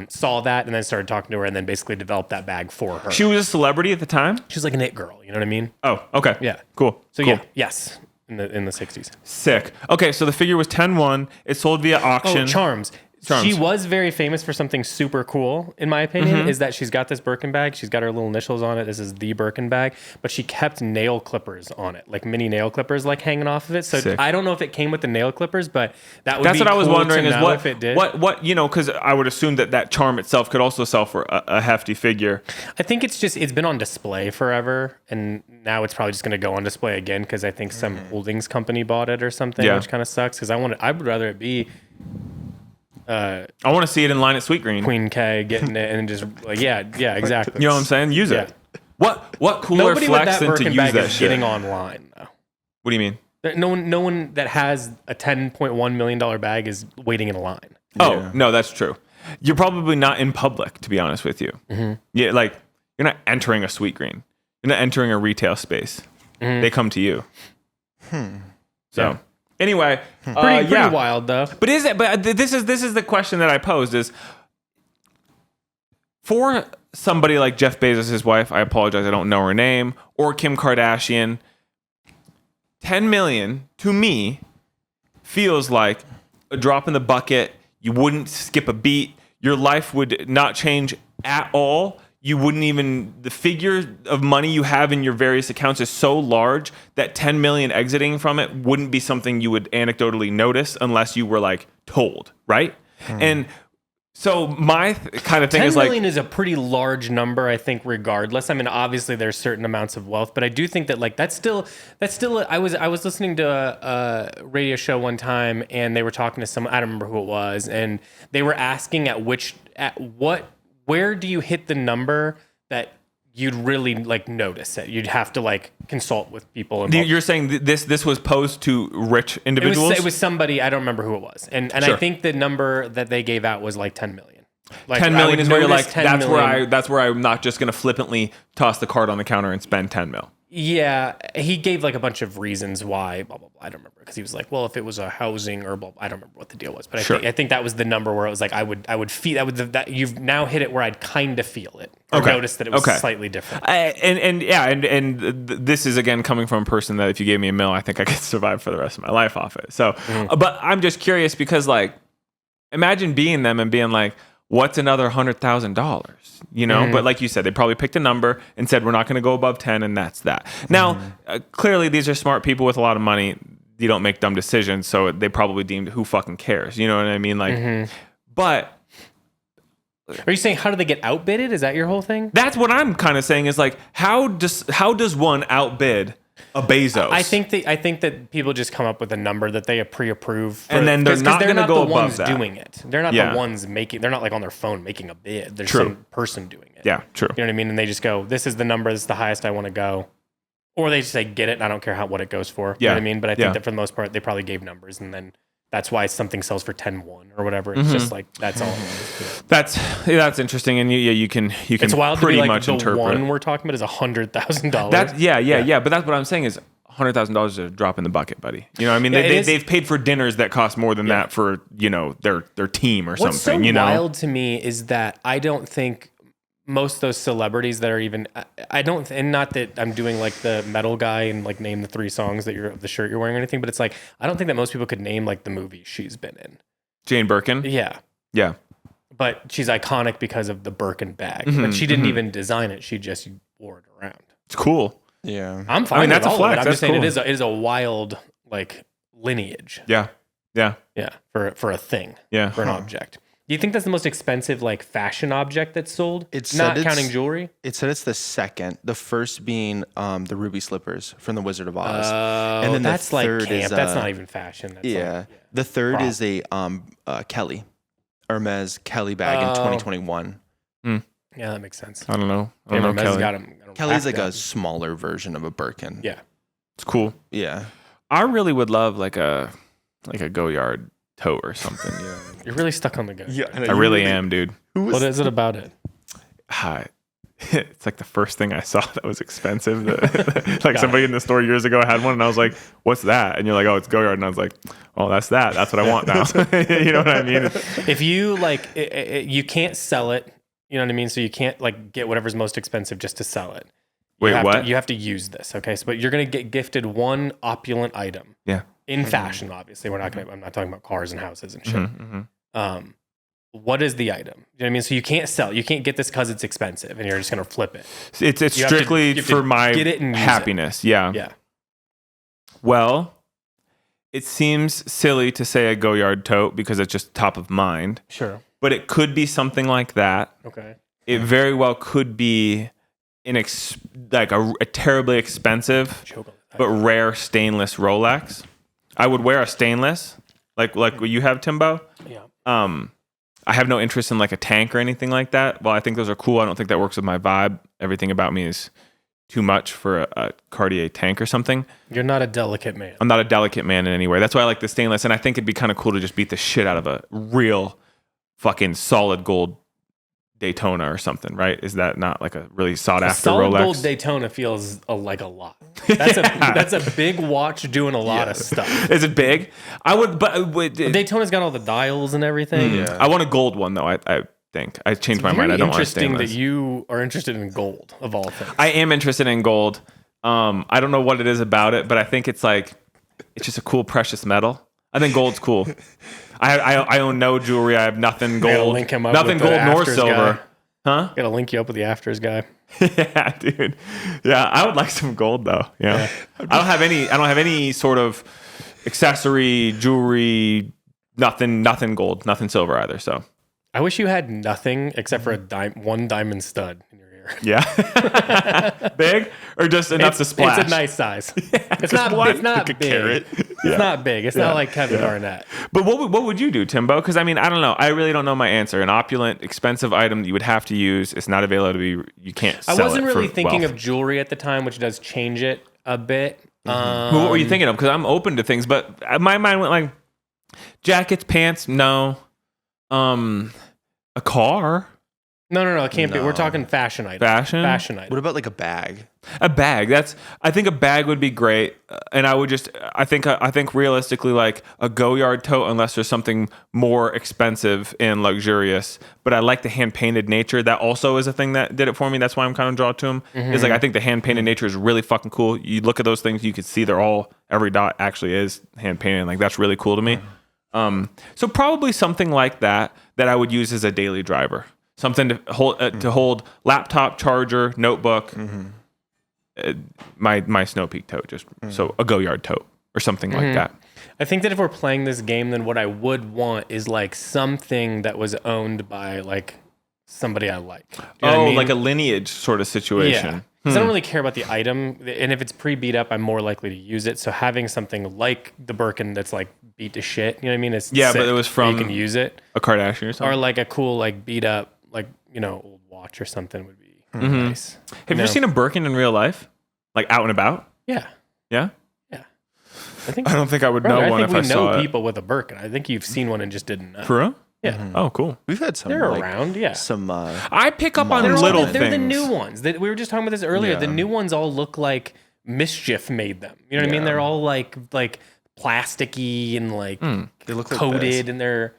S2: saw that and then started talking to her and then basically developed that bag for her.
S1: She was a celebrity at the time?
S2: She was like an it girl, you know what I mean?
S1: Oh, okay.
S2: Yeah.
S1: Cool.
S2: So
S1: cool.
S2: yeah, yes, in the 60s.
S1: Sick. Okay, so the figure was 10.1. It sold via auction.
S2: Oh, charms. She was very famous for something super cool, in my opinion, is that she's got this Birkin bag. She's got her little initials on it. This is the Birkin bag. But she kept nail clippers on it, like mini nail clippers, like hanging off of it. So
S1: Sick.
S2: I don't know if it came with the nail clippers, but
S1: That's what I was wondering is
S2: if it did.
S1: what because I would assume that charm itself could also sell for a hefty figure.
S2: I think it's been on display forever, and now it's probably just going to go on display again because I think some holdings company bought it or something, which kind of sucks because I would rather it be.
S1: I want to see it in line at Sweet Green.
S2: Queen K getting it and just like yeah, exactly.
S1: You know what I'm saying? Use it. What cooler
S2: Nobody with
S1: flex
S2: that
S1: than to
S2: Birkin
S1: use
S2: bag
S1: that
S2: is
S1: shit?
S2: getting online though.
S1: What do you mean?
S2: No one that has a $10.1 million bag is waiting in a line.
S1: Oh, no, that's true. You're probably not in public, to be honest with you. Yeah, like you're not entering a Sweet Green. You're not entering a retail space. They come to you. So anyway,
S2: Pretty wild though.
S1: But this is the question that I posed is for somebody like Jeff Bezos, his wife, I apologize, I don't know her name, or Kim Kardashian, 10 million to me feels like a drop in the bucket. You wouldn't skip a beat. Your life would not change at all. You wouldn't even, the figure of money you have in your various accounts is so large that 10 million exiting from it wouldn't be something you would anecdotally notice unless you were like told, right? And so my kind of thing
S2: 10
S1: is like,
S2: million is a pretty large number, I think, regardless. I mean, obviously there's certain amounts of wealth, but I do think that like that's still I was listening to a radio show one time and they were talking to someone, I don't remember who it was, and they were asking where do you hit the number that you'd really like notice it? You'd have to like consult with people.
S1: You're saying this was posed to rich individuals?
S2: It was somebody, I don't remember who it was. And
S1: Sure.
S2: I think the number that they gave out was like 10 million. Like
S1: 10 million is where you're like, that's
S2: million.
S1: where I'm not just going to flippantly toss the card on the counter and spend 10 mil.
S2: Yeah, he gave like a bunch of reasons why, blah, blah, blah. I don't remember because he was like, well, if it was a housing or blah, blah, I don't remember what the deal was. But
S1: Sure.
S2: I think that was the number where it was like, I would feel that you've now hit it where I'd kind of feel it or notice that it was slightly different.
S1: And this is again coming from a person that if you gave me a mill, I think I could survive for the rest of my life off it. So, but I'm just curious because like, imagine being them and being like, what's another $100,000? You know, but like you said, they probably picked a number and said, we're not going to go above 10 and that's that. Now, clearly these are smart people with a lot of money. You don't make dumb decisions. So they probably deemed who fucking cares? You know what I mean? Like, but
S2: are you saying how do they get outbidded? Is that your whole thing?
S1: that's what I'm kind of saying is like, how does one outbid a Bezos?
S2: I think that people just come up with a number that they pre-approve,
S1: And then they're not gonna go
S2: the
S1: above
S2: ones
S1: that.
S2: doing it. They're not the ones making. They're not like on their phone making a bid. There's some person doing it.
S1: Yeah, true.
S2: You know what I mean? And they just go, "This is the number. This is the highest I want to go," or they just say, "Get it," and I don't care what it goes for. You know what I mean? But I think that for the most part, they probably gave numbers, and then that's why something sells for 10.1 or whatever. It's just like that's all.
S1: That's interesting, and you can
S2: It's wild
S1: pretty
S2: to be like
S1: much
S2: the
S1: interpret.
S2: one we're talking about is $100,000.
S1: That's yeah. But that's what I'm saying is $100,000 is a drop in the bucket, buddy. You know what I mean? They've paid for dinners that cost more than that for their team or
S2: What's
S1: something.
S2: so wild to me is that I don't think most of those celebrities that are even and not that I'm doing like the metal guy and like name the 3 songs that the shirt you're wearing or anything, but it's like I don't think that most people could name like the movies she's been in.
S1: Jane Birkin.
S2: Yeah. But she's iconic because of the Birkin bag. But she didn't even design it. She just wore it around.
S1: It's cool.
S3: Yeah.
S2: I'm fine.
S1: I mean,
S2: with
S1: that's a
S2: all of
S1: flex.
S2: it. I'm
S1: That's
S2: just saying
S1: cool.
S2: it is a wild like lineage.
S1: Yeah. Yeah.
S2: Yeah, for a thing.
S1: Yeah.
S2: For an object. Do you think that's the most expensive like fashion object that's sold?
S3: It's
S2: not
S3: said
S2: counting jewelry.
S3: It said it's the second. The first being the ruby slippers from the Wizard of Oz.
S2: And then that's
S3: the
S2: like
S3: third
S2: camp.
S3: is
S2: that's not even fashion. That's
S3: yeah.
S2: Like,
S3: The third
S2: Prop.
S3: is a Kelly. Hermes Kelly bag in 2021.
S2: Yeah, that makes sense.
S1: I don't know. I
S2: Yeah,
S1: don't know
S2: Hermes
S1: Kelly.
S2: got 'em
S3: Kelly's like
S2: packed
S3: a
S2: up.
S3: smaller version of a Birkin.
S2: Yeah.
S1: It's cool.
S3: Yeah.
S1: I really would love like a Go-Yard tote or something. Yeah.
S2: You're really stuck on the go.
S3: Yeah.
S1: I really am, dude.
S2: What is it about it?
S1: Hi. It's like the first thing I saw that was expensive. Like somebody in the store years ago had one, and I was like, "What's that?" And you're like, "Oh, it's Go-Yard." And I was like, "Oh, that's that. That's what I want now." You know what I mean?
S2: If you like, you can't sell it. You know what I mean? So you can't like get whatever's most expensive just to sell it.
S1: Wait, what?
S2: You have to use this. Okay, so but you're gonna get gifted one opulent item.
S1: Yeah.
S2: In fashion, obviously, I'm not talking about cars and houses and shit. What is the item? You know what I mean? So you can't sell. You can't get this because it's expensive, and you're just gonna flip it.
S1: It's
S2: You have to-
S1: strictly
S2: you have to
S1: for my
S2: get it and use it.
S1: happiness. Yeah.
S2: Yeah.
S1: Well, it seems silly to say a Go-Yard tote because it's just top of mind,
S2: Sure.
S1: but it could be something like that.
S2: Okay.
S1: It very well could be like a terribly expensive
S2: Choke on that.
S1: but rare stainless Rolex. I would wear a stainless, like what you have, Timbo.
S2: Yeah.
S1: I have no interest in like a tank or anything like that. Well, I think those are cool. I don't think that works with my vibe. Everything about me is too much for a Cartier tank or something.
S2: You're not a delicate man.
S1: I'm not a delicate man in any way. That's why I like the stainless. And I think it'd be kind of cool to just beat the shit out of a real fucking solid gold Daytona or something, right? Is that not like a really sought after
S2: Solid
S1: Rolex?
S2: gold Daytona feels like a lot. That's a big watch doing a lot of stuff.
S1: Is it big? I would, but
S2: Daytona's got all the dials and everything.
S3: Yeah.
S1: I want a gold one though. I think I changed my mind. I don't want a
S2: interesting
S1: stainless.
S2: that you are interested in gold of all things.
S1: I am interested in gold. I don't know what it is about it, but I think it's just a cool precious metal. I think gold's cool. I own no jewelry. I have nothing gold.
S2: link him up
S1: Nothing
S2: with the
S1: gold nor
S2: Afters
S1: silver.
S2: guy.
S1: Huh?
S2: Gotta link you up with the afters guy.
S1: Yeah, dude. Yeah, I would like some gold though. Yeah. I don't have any sort of accessory, jewelry, nothing gold, nothing silver either. So
S2: I wish you had nothing except for one diamond stud in your ear.
S1: yeah. Big or just enough to splash?
S2: It's a nice size. It's not
S1: Like a
S2: big.
S1: carrot.
S2: It's not big. It's not like Kevin Garnett.
S1: But what would you do, Timbo? Because I mean, I don't know. I really don't know my answer. An opulent, expensive item that you would have to use. It's not available to be. You can't.
S2: I
S1: Sell
S2: wasn't
S1: it
S2: really
S1: for
S2: thinking
S1: wealth.
S2: of jewelry at the time, which does change it a bit.
S1: What were you thinking of? Because I'm open to things, but my mind went like jackets, pants. No. A car.
S2: No. It can't be.
S3: No.
S2: We're talking fashion items.
S1: Fashion?
S2: Fashion items.
S3: What about like a bag?
S1: A bag. I think a bag would be great, and I think realistically, like a Go-Yard tote, unless there's something more expensive and luxurious. But I like the hand painted nature. That also is a thing that did it for me. That's why I'm kind of drawn to them. Is like I think the hand painted nature is really fucking cool. You look at those things, you can see every dot actually is hand painted. Like that's really cool to me. So probably something like that I would use as a daily driver. Something to hold laptop, charger, notebook. My Snow Peak tote, so a Go-Yard tote or something like that.
S2: I think that if we're playing this game, then what I would want is like something that was owned by like somebody I like. Do you know what I mean?
S1: Like a lineage sort of situation.
S2: Yeah. Because I don't really care about the item, and if it's pre-beat up, I'm more likely to use it. So having something like the Birkin that's like beat to shit, you know what I mean? It's
S1: Yeah, but
S2: sick
S1: it was
S2: that
S1: from
S2: you can use it,
S1: a Kardashian or something.
S2: or like a cool like beat up like old watch or something would be nice.
S1: Have you ever seen a Birkin in real life, like out and about?
S2: Yeah,
S1: Yeah.
S2: I think.
S1: I don't think I would
S2: Brother,
S1: know one
S2: I
S1: if
S2: think
S1: I
S2: we
S1: saw
S2: know
S1: it.
S2: people with a Birkin. I think you've seen one and just didn't know.
S1: For real?
S2: Yeah,
S1: Oh, cool.
S3: We've had some.
S2: they're
S3: like,
S2: around. Yeah,
S3: Some.
S1: I pick up on
S2: they're
S1: little
S2: they're
S1: things.
S2: the new ones. We were just talking about this earlier.
S3: Yeah.
S2: The new ones all look like Mischief made them. You know what I mean?
S3: Yeah.
S2: They're all like plasticky and like
S3: They look like
S2: coated,
S3: this.
S2: and they're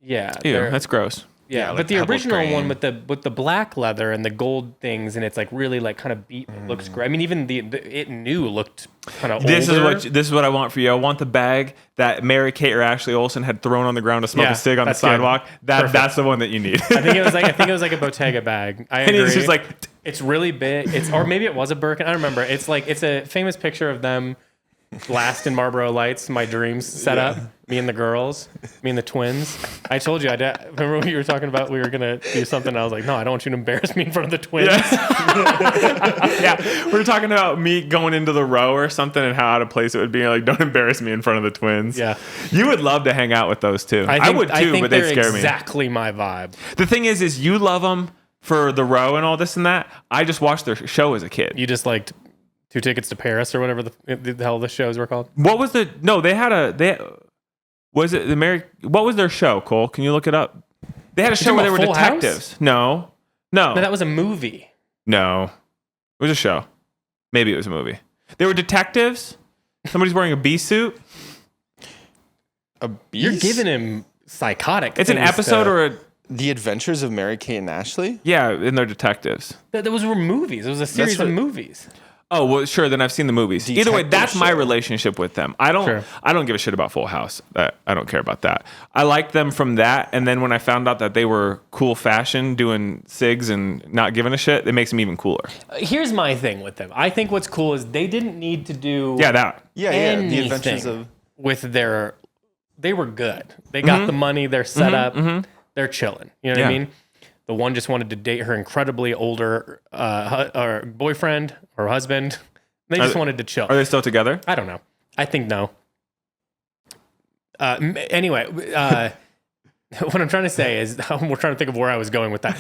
S1: Ew,
S2: they're-
S1: that's gross.
S2: Yeah,
S3: like
S2: but the
S3: pebbled
S2: original
S3: grain.
S2: one with the black leather and the gold things, and it's like really like kind of beat. It looks great. I mean, even the it new looked kind of older.
S1: This is what I want for you. I want the bag that Mary Kate or Ashley Olsen had thrown on the ground to smoke
S2: Yeah,
S1: a cig on the
S2: that's good.
S1: sidewalk.
S2: Perfect.
S1: That's the one that you need.
S2: I think it was like a Bottega bag. I
S1: and
S2: agree.
S1: it's just like,
S2: It's really big. Or maybe it was a Birkin. I don't remember. It's a famous picture of them blasting Marlboro Lights. My dreams set up. Me and the girls. Me and the twins. I told you. Remember when you were talking about we were gonna do something. I was like, no, I don't want you to embarrass me in front of the twins.
S1: yeah, we were talking about me going into the row or something and how out of place it would be. You're like, don't embarrass me in front of the twins.
S2: Yeah.
S1: You would love to hang out with those two. I would too, but they'd scare me.
S2: Exactly my vibe.
S1: The thing is you love them for the row and all this and that. I just watched their show as a kid.
S2: You just liked 2 Tickets to Paris or whatever the hell the shows were called.
S1: What was what was their show, Cole? Can you look it up? They had a show where they were
S2: Full
S1: detectives.
S2: House?
S1: No,
S2: No, that was a movie.
S1: no. It was a show. Maybe it was a movie. They were detectives. Somebody's wearing a bee suit.
S3: A beast?
S2: You're giving him psychotic.
S1: It's an
S2: things
S1: episode
S2: to-
S1: or a
S3: The Adventures of Mary Kate and Ashley?
S1: yeah, and they're detectives.
S2: Those were movies. It was a series of movies.
S1: Oh well, sure. Then I've seen the movies. Either way,
S3: Detective
S1: that's my
S3: show.
S1: relationship with them. I don't give a shit about Full House. I don't care about that. I liked them from that, and then when I found out that they were cool fashion, doing cigs and not giving a shit, it makes them even cooler.
S2: Here's my thing with them. I think what's cool is they didn't need to do
S1: Yeah, that.
S3: Yeah,
S2: anything
S3: The Adventures of...
S2: with their. They were good. They got the money. They're set up. They're chilling. You know what I
S1: Yeah.
S2: mean? The one just wanted to date her incredibly older or boyfriend or husband. They just wanted to chill.
S1: Are they still together?
S2: I don't know. I think no. Anyway, what I'm trying to say is we're trying to think of where I was going with that.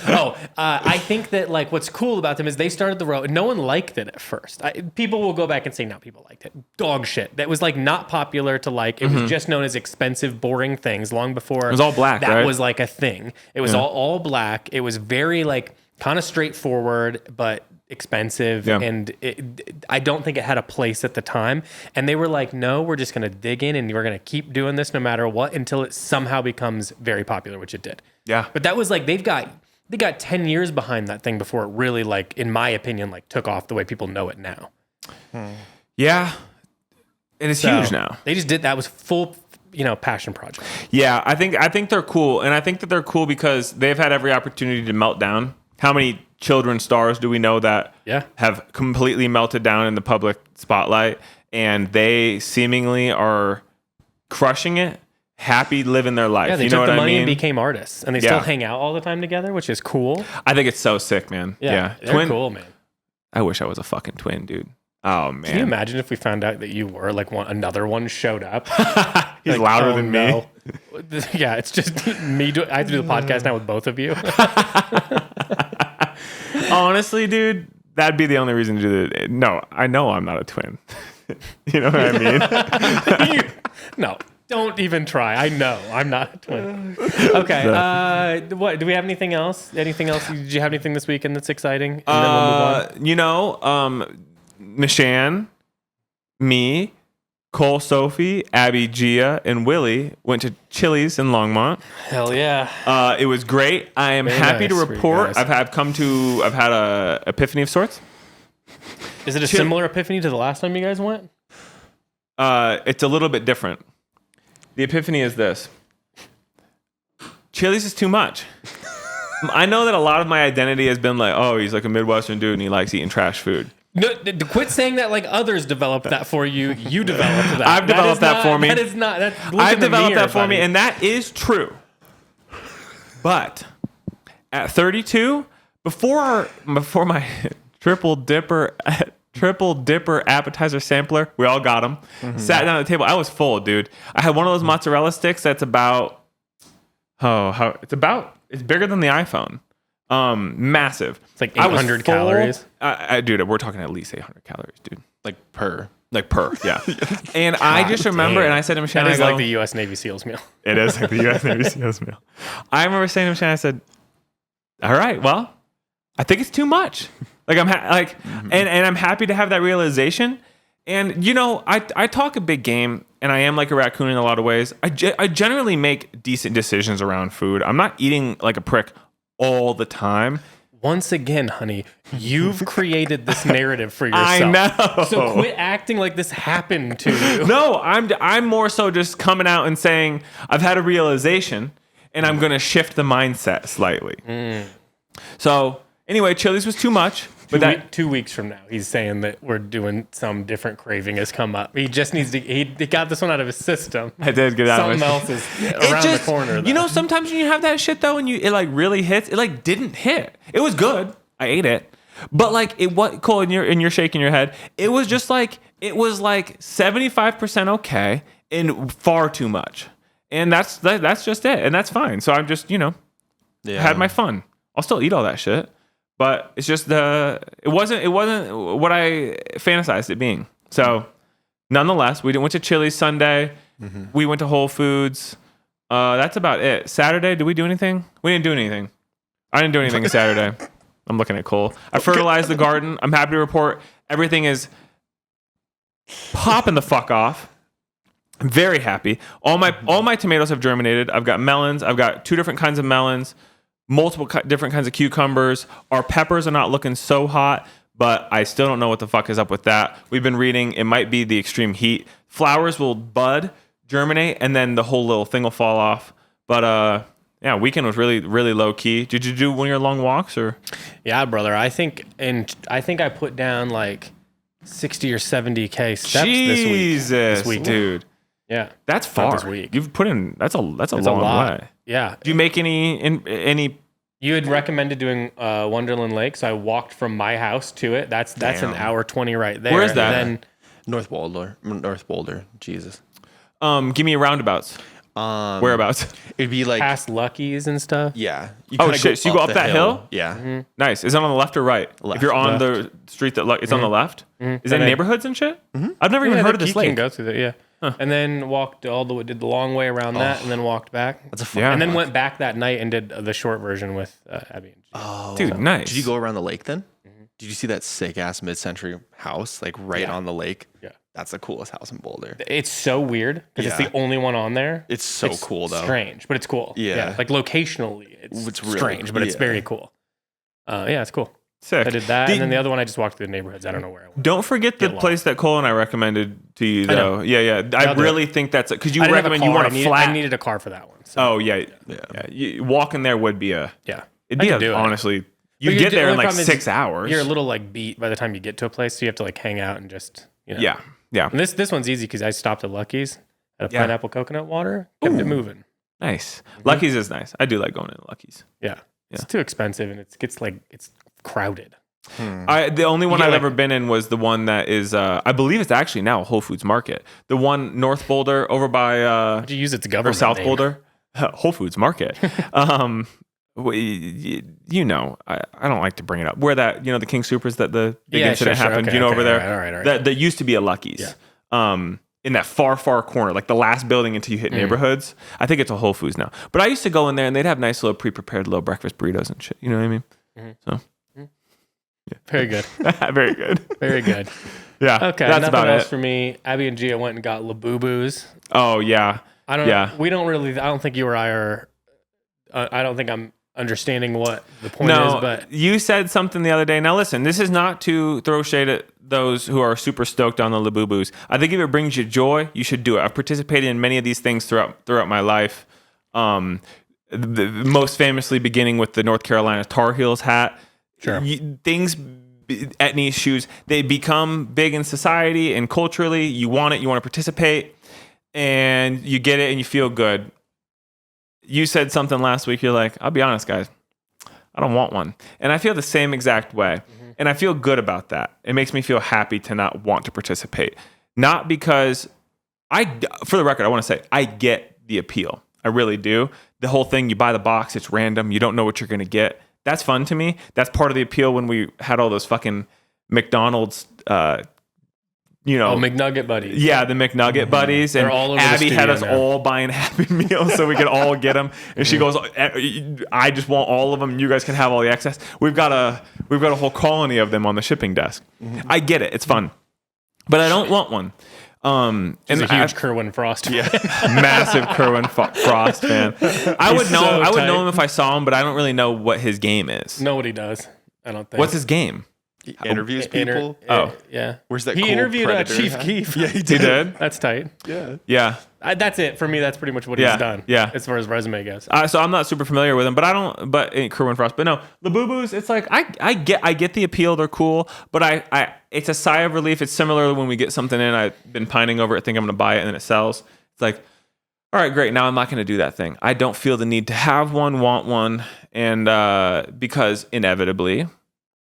S2: I think that like what's cool about them is they started the road. No one liked it at first. People will go back and say, no, people liked it. Dog shit. That was like not popular to like. It was just known as expensive, boring things long before. It
S1: was all black,
S2: that
S1: right?
S2: was like a thing. It was all black. It was very like kind of straightforward, but expensive.
S1: Yeah.
S2: And I don't think it had a place at the time. And they were like, no, we're just going to dig in and we're going to keep doing this no matter what until it somehow becomes very popular, which it did.
S1: Yeah.
S2: But that was like, they got 10 years behind that thing before it really like, in my opinion, like took off the way people know it now.
S1: Yeah. And it's huge now.
S2: They just did, that was full, passion project.
S1: Yeah, I think they're cool, and I think that they're cool because they've had every opportunity to melt down. How many children stars do we know that have completely melted down in the public spotlight, and they seemingly are crushing it, happy living their life?
S2: Yeah, they
S1: you know
S2: took
S1: what
S2: the
S1: I
S2: money
S1: mean?
S2: and became artists, and they still hang out all the time together, which is cool.
S1: I think it's so sick, man. Yeah.
S2: They're cool, man.
S1: I wish I was a fucking twin, dude. Oh man.
S2: Can you imagine if we found out that you were like another one showed up?
S1: He's
S2: like,
S1: louder than me.
S2: no. Yeah, it's just me. I have to do the podcast now with both of you.
S1: Honestly, dude, that'd be the only reason to do it. No, I know I'm not a twin. You know what I mean?
S2: No, don't even try. I know I'm not a twin. Okay. What do we have? Anything else? Anything else? Did you have anything this weekend that's exciting? And then we'll move on.
S1: Nishan, me, Cole, Sophie, Abby, Gia, and Willie went to Chili's in Longmont.
S2: Hell yeah.
S1: It was great. I am
S2: Very
S1: happy to
S2: nice for you
S1: report
S2: guys.
S1: I've had a epiphany of sorts.
S2: Is it a similar epiphany to the last time you guys went?
S1: It's a little bit different. The epiphany is this. Chili's is too much. I know that a lot of my identity has been like, oh, he's like a Midwestern dude and he likes eating trash food.
S2: No, quit saying that like others developed that for you. You developed that.
S1: I've developed that for me.
S2: That is not.
S1: I've developed that for me, and that is true. But at 32, before my triple dipper appetizer sampler, we all got them. Sat down at the table. I was full, dude. I had one of those mozzarella sticks that's about it's bigger than the iPhone. Massive.
S2: It's like 800 calories.
S1: Dude, we're talking at least 800 calories, dude.
S3: Like per.
S1: Yeah. And I just remember, and I said to Michelle,
S2: that is like the U.S. Navy SEALs meal.
S1: It is like the U.S. Navy SEALs meal. I remember saying to Michelle, I said, all right, well, I think it's too much. Like and I'm happy to have that realization. And I talk a big game, and I am like a raccoon in a lot of ways. I generally make decent decisions around food. I'm not eating like a prick all the time.
S2: Once again, honey, you've created this narrative for yourself.
S1: I know.
S2: So quit acting like this happened to you.
S1: No, I'm more so just coming out and saying I've had a realization, and I'm gonna shift the mindset slightly. So anyway, Chili's was too much. But
S2: 2 weeks from now, he's saying that we're doing some different craving has come up. He just needs to. He got this one out of his system.
S1: I did get out of
S2: Something else is around the corner. Though.
S1: Sometimes when you have that shit though, and it like really hits, it like didn't hit. It was good. I ate it, but like what Cole, and you're shaking your head. It was just like 75% okay and far too much, and that's just it, and that's fine. So I'm just had my fun. I'll still eat all that shit. But it's just it wasn't what I fantasized it being. So, nonetheless, we went to Chili's Sunday. Mm-hmm. We went to Whole Foods. That's about it. Saturday, did we do anything? We didn't do anything. I didn't do anything Saturday. I'm looking at Cole. I fertilized the garden. I'm happy to report everything is popping the fuck off. I'm very happy. All my tomatoes have germinated. I've got melons. I've got 2 different kinds of melons. Multiple different kinds of cucumbers. Our peppers are not looking so hot, but I still don't know what the fuck is up with that. We've been reading it might be the extreme heat. Flowers will bud, germinate, and then the whole little thing will fall off. But weekend was really, really low key. Did you do one of your long walks or?
S2: Yeah, brother. I think I put down like 60 or 70K steps this week,
S1: dude.
S2: Yeah,
S1: that's far. This week. You've put in that's a long way.
S2: Yeah.
S1: Do you make any?
S2: You had recommended doing Wonderland Lake, so I walked from my house to it. That's an hour 20 right there.
S1: Where is that?
S2: And then
S3: North Boulder. Jesus.
S1: Give me roundabouts. Whereabouts?
S3: It'd be like
S2: past Lucky's and stuff.
S3: Yeah.
S1: Oh shit! So you go up that hill?
S3: Yeah.
S2: Mm-hmm.
S1: Nice. Is it on the left or right?
S3: Left.
S1: If you're on the street it's on the left.
S2: Mm-hmm.
S1: Is it neighborhoods and shit? Mm-hmm. I've never even heard of this lake.
S2: You can go through that. Yeah. Huh. And then walked did the long way around that, and then walked back.
S3: That's a fun.
S2: And then went back that night and did the short version with Abby and G.
S3: Oh,
S1: dude, nice.
S3: Did you go around the lake then? Mm-hmm. Did you see that sick ass mid-century house like on the lake?
S2: Yeah,
S3: that's the coolest house in Boulder.
S2: It's so weird because it's the only one on there.
S3: It's so cool though.
S2: Strange, but it's cool.
S3: Yeah,
S2: like locationally, it's really strange, but it's very cool. Yeah, it's cool.
S1: Sick.
S2: I did that, and then the other one I just walked through the neighborhoods. I don't know where I went.
S1: Don't forget the place that Cole and I recommended to you, though. Yeah. I really think that's because you recommend you want a flat.
S2: I needed a car for that one. So.
S1: Oh yeah. Walking there would be it'd be honestly. You get there in like 6 hours.
S2: You're a little like beat by the time you get to a place, so you have to like hang out and just
S1: Yeah.
S2: And this one's easy because I stopped at Lucky's at a pineapple coconut water, kept it moving.
S1: Nice. Mm-hmm. Lucky's is nice. I do like going to Lucky's.
S2: Yeah. It's too expensive and it's crowded.
S1: The only one I've ever been in was the one that is I believe it's actually now a Whole Foods Market. The one North Boulder over by
S2: Did you use its government
S1: or South
S2: name?
S1: Boulder Whole Foods Market. I don't like to bring it up. Where that the King Supers that the big incident happened.
S2: Okay,
S1: over there.
S2: All right.
S1: That used to be a Lucky's. Yeah. In that far corner, like the last building until you hit neighborhoods. I think it's a Whole Foods now. But I used to go in there and they'd have nice little pre-prepared little breakfast burritos and shit. You know what I mean? Mm-hmm. So.
S2: Yeah. Very good.
S1: Very good.
S2: Very good.
S1: Yeah.
S2: Okay.
S1: That's
S2: nothing
S1: about
S2: else
S1: it.
S2: for me. Abby and Gia went and got Labubu's.
S1: Oh yeah.
S2: I don't know. We don't really. I don't think you or I are. I don't think I'm understanding what the point is. But
S1: you said something the other day. Now listen, this is not to throw shade at those who are super stoked on the Labubus. I think if it brings you joy, you should do it. I've participated in many of these things throughout my life. Most famously beginning with the North Carolina Tar Heels hat.
S2: Sure.
S1: Things at niche shoes, they become big in society and culturally. You want it, you want to participate, and you get it and you feel good. You said something last week, you're like, I'll be honest, guys, I don't want one. And I feel the same exact way. Mm-hmm. And I feel good about that. It makes me feel happy to not want to participate. Not because for the record, I want to say, I get the appeal. I really do. The whole thing, you buy the box, it's random, you don't know what you're going to get. That's fun to me. That's part of the appeal when we had all those fucking McDonald's,
S2: McNugget buddies.
S1: Yeah, the McNugget buddies. And
S2: all over
S1: Abby
S2: the
S1: had us
S2: now.
S1: all buying Happy Meals so we could all get them. And she goes, I just want all of them. You guys can have all the excess. We've got a whole colony of them on the shipping desk. Mm-hmm. I get it. It's fun. but I don't want one.
S2: He's a huge Kerwin Frost fan.
S1: Massive Kerwin Frost fan. I would know him if I saw him, but I don't really know what his game is.
S2: Know what he does. I don't think.
S1: What's his game?
S3: He interviews people.
S2: Yeah.
S3: Where's that?
S2: He
S3: cold
S2: interviewed
S3: predator?
S2: Chief Keef.
S3: Yeah, he
S1: He
S3: did.
S1: did?
S2: That's tight.
S1: Yeah.
S2: That's it for me. That's pretty much what
S1: Yeah,
S2: he's done.
S1: yeah.
S2: As far as resume goes.
S1: So I'm not super familiar with him, but Kerwin Frost. But no, Labubus, it's like I get the appeal. They're cool, but I it's a sigh of relief. It's similar when we get something in. I've been pining over it, think I'm going to buy it, and then it sells. It's like, all right, great. Now I'm not going to do that thing. I don't feel the need to have one, want one, and because inevitably,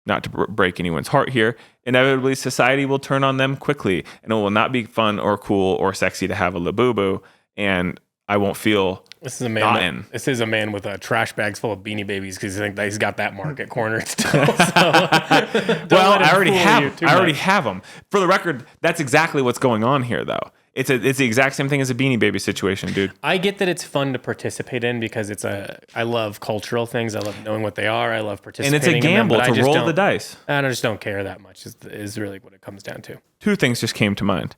S1: not to break anyone's heart here, inevitably society will turn on them quickly, and it will not be fun or cool or sexy to have a Labubu, and I won't feel.
S2: This is a man. This is a man with trash bags full of Beanie Babies because he's got that market cornered still. So,
S1: well, I already have them. For the record, that's exactly what's going on here, though. It's the exact same thing as a Beanie Baby situation, dude.
S2: I get that it's fun to participate in because I love cultural things. I love knowing what they are. I love participating.
S1: And it's a gamble
S2: in them,
S1: to roll the dice.
S2: I just don't care that much. Is really what it comes down to.
S1: Two things just came to mind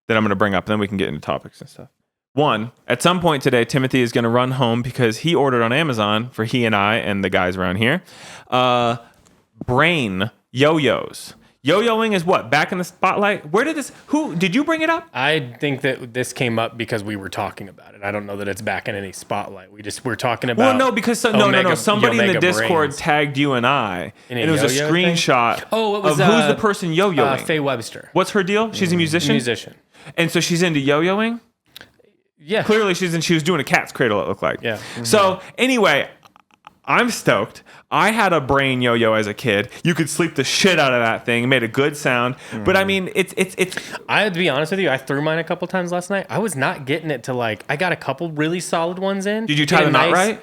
S1: that I'm going to bring up, and then we can get into topics and stuff. One, at some point today, Timothy is going to run home because he ordered on Amazon for he and I and the guys around here, brain yo-yos. Yo-yoing is what? Back in the spotlight? Who did you bring it up?
S2: I think that this came up because we were talking about it. I don't know that it's back in any spotlight. We're talking about.
S1: Well, no, because somebody in the Discord tagged you and I, and it was a screenshot
S2: of
S1: who's the person yo-yoing.
S2: Faye Webster.
S1: What's her deal? She's a musician. And so she's into yo-yoing.
S2: Yeah.
S1: Clearly, she was doing a cat's cradle. It looked like.
S2: Yeah. Mm-hmm.
S1: So anyway, I'm stoked. I had a brain yo-yo as a kid. You could sleep the shit out of that thing. It made a good sound. But I mean, it's.
S2: I have to be honest with you. I threw mine a couple times last night. I was not getting it to I got a couple really solid ones in.
S1: Did you tie the knot right?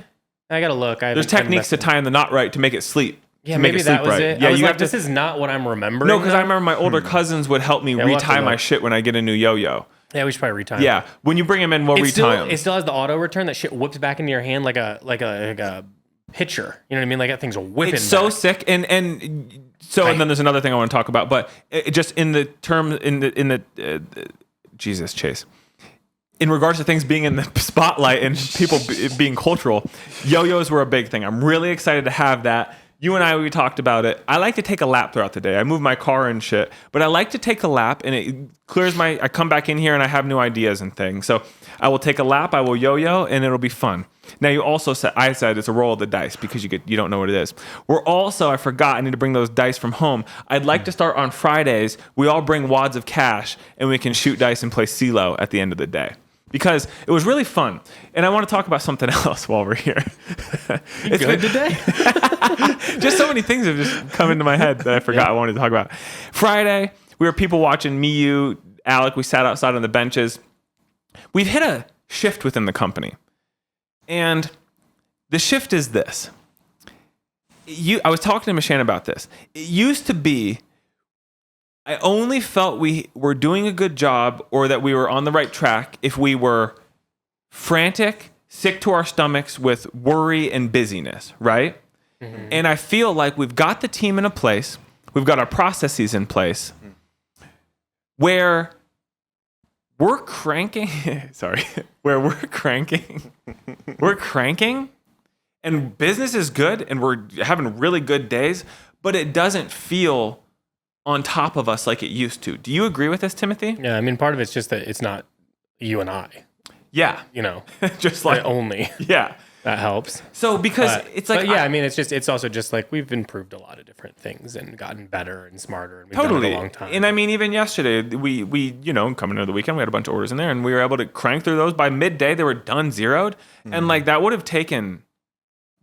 S2: I gotta look.
S1: There's techniques to tying the knot right to make it sleep.
S2: Yeah, maybe that was it.
S1: Yeah,
S2: you have this is not what I'm remembering.
S1: No, because I remember my older cousins would help me retie my shit when I get a new yo-yo.
S2: Yeah, we should probably retie.
S1: Yeah, when you bring them in, we'll retie them.
S2: It still has the auto return. That shit whips back into your hand like a pitcher. You know what I mean? Like that thing's whipping.
S1: It's so sick. And then there's another thing I want to talk about, but just in the term in the Jesus Chase. In regards to things being in the spotlight and people being cultural, yo-yos were a big thing. I'm really excited to have that. You and we talked about it. I like to take a lap throughout the day. I move my car and shit, but I like to take a lap and it clears I come back in here and I have new ideas and things. So I will take a lap, I will yo-yo, and it'll be fun. Now you also said, I said it's a roll of the dice because you don't know what it is. I forgot, I need to bring those dice from home. I'd like to start on Fridays. We all bring wads of cash and we can shoot dice and play CeeLo at the end of the day. Because it was really fun. And I want to talk about something else while we're here.
S2: You good today?
S1: Just so many things have just come into my head that I forgot I wanted to talk about. Friday, we were people watching me, you, Alec. We sat outside on the benches. We've hit a shift within the company. And the shift is this. I was talking to Mishan about this. It used to be I only felt we were doing a good job or that we were on the right track if we were frantic, sick to our stomachs with worry and busyness, right? Mm-hmm. And I feel like we've got the team in a place, we've got our processes in place where we're cranking, we're cranking and business is good and we're having really good days, but it doesn't feel on top of us like it used to. Do you agree with this, Timothy?
S2: Yeah, I mean, part of it's just that it's not you and I.
S1: Yeah.
S2: You know,
S1: just like
S2: only.
S1: Yeah.
S2: That helps.
S1: So because it's like,
S2: I mean, it's also just like we've improved a lot of different things and gotten better and smarter. And we've done it a long time.
S1: And I mean, even yesterday, we coming into the weekend, we had a bunch of orders in there and we were able to crank through those. By midday, they were done, zeroed. Mm-hmm. And like that would have taken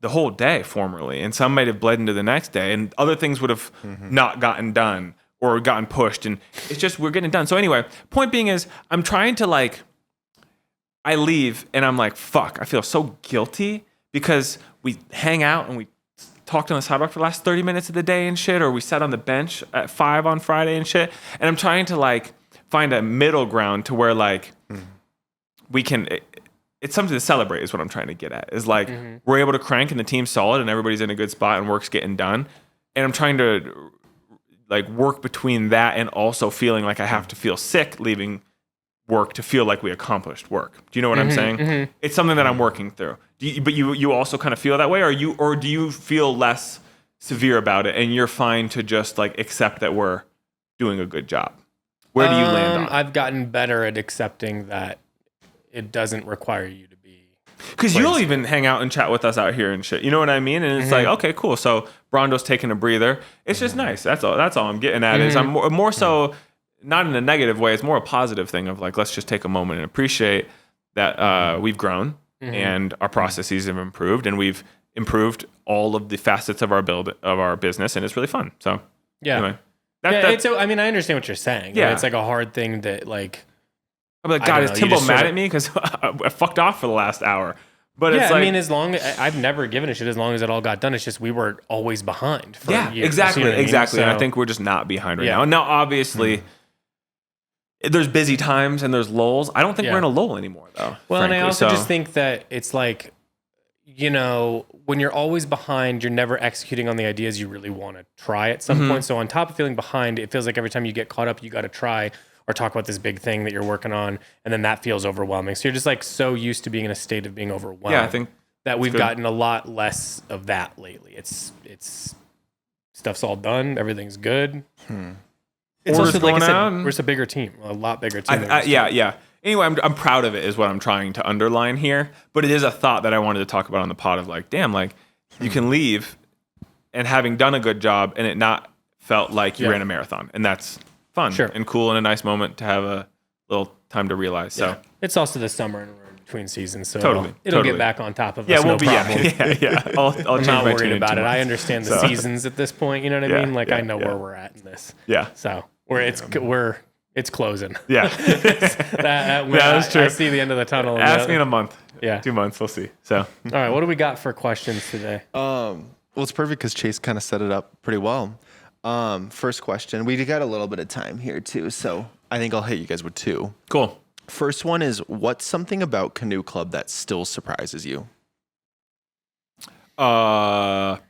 S1: the whole day formerly, and some might have bled into the next day, and other things would have not gotten done or gotten pushed, and it's just we're getting it done. So anyway, point being is I'm trying to I leave and I'm like, fuck, I feel so guilty because we hang out and we talked on the sidewalk for the last 30 minutes of the day and shit, or we sat on the bench at 5 on Friday and shit, and I'm trying to find a middle ground to where we can. It's something to celebrate is what I'm trying to get at. Is we're able to crank and the team's solid and everybody's in a good spot and work's getting done. And I'm trying to like work between that and also feeling like I have to feel sick leaving work to feel like we accomplished work. Do you know what I'm saying? It's something that I'm working through. But you also kind of feel that way, or do you feel less severe about it and you're fine to just like accept that we're doing a good job? Where do you land on it?
S2: I've gotten better at accepting that it doesn't require you to be.
S1: Because you'll even hang out and chat with us out here and shit. You know what I mean? And it's like, okay, cool. So Brondo's taking a breather. It's just nice. That's all I'm getting at. Is I'm more so not in a negative way. It's more a positive thing of like, let's just take a moment and appreciate that we've grown and our processes have improved and we've improved all of the facets of our business, and it's really fun. So anyway.
S2: I mean, I understand what you're saying.
S1: Yeah.
S2: It's like a hard thing that like.
S1: I'm like, God, is Timbo mad at me because I fucked off for the last hour? But it's like,
S2: I mean, I've never given a shit as long as it all got done. It's just we were always behind. For years,
S1: exactly,
S2: you know what I mean?
S1: exactly.
S2: So,
S1: And I think we're just not behind right now. And now, obviously, there's busy times and there's lulls. I don't think we're in a lull anymore, though.
S2: Well,
S1: frankly.
S2: and I also just think that it's like, you know, when you're always behind, you're never executing on the ideas you really want to try at some point. So on top of feeling behind, it feels like every time you get caught up, you got to try or talk about this big thing that you're working on, and then that feels overwhelming. So you're just like so used to being in a state of being overwhelmed.
S1: Yeah, I think
S2: that we've gotten a lot less of that lately. It's stuff's all done, everything's good. It's also like I said, we're just a bigger team, a lot bigger team.
S1: Yeah. Anyway, I'm proud of it is what I'm trying to underline here. But it is a thought that I wanted to talk about on the pod of like, damn, like you can leave and having done a good job and it not felt like you ran a marathon, and that's fun and cool and a nice moment to have a little time to realize. So
S2: it's also the summer and we're in between seasons, so
S1: totally
S2: it'll get back on top of us.
S1: Yeah,
S2: no problem.
S1: Yeah. I'll
S2: I'm not worried about it. I understand the
S1: So.
S2: seasons at this point. You know what I mean? Like I know where we're at in this.
S1: Yeah.
S2: So it's closing.
S1: Yeah.
S2: That's true. I see the end of the tunnel.
S1: Ask me in a month.
S2: Yeah.
S1: 2 months. We'll see. So.
S2: All right. What do we got for questions today?
S3: Well, it's perfect because Chase kind of set it up pretty well. First question. We got a little bit of time here too, so I think I'll hit you guys with two.
S1: Cool.
S3: First one is, what's something about Canoe Club that still surprises you?
S1: Like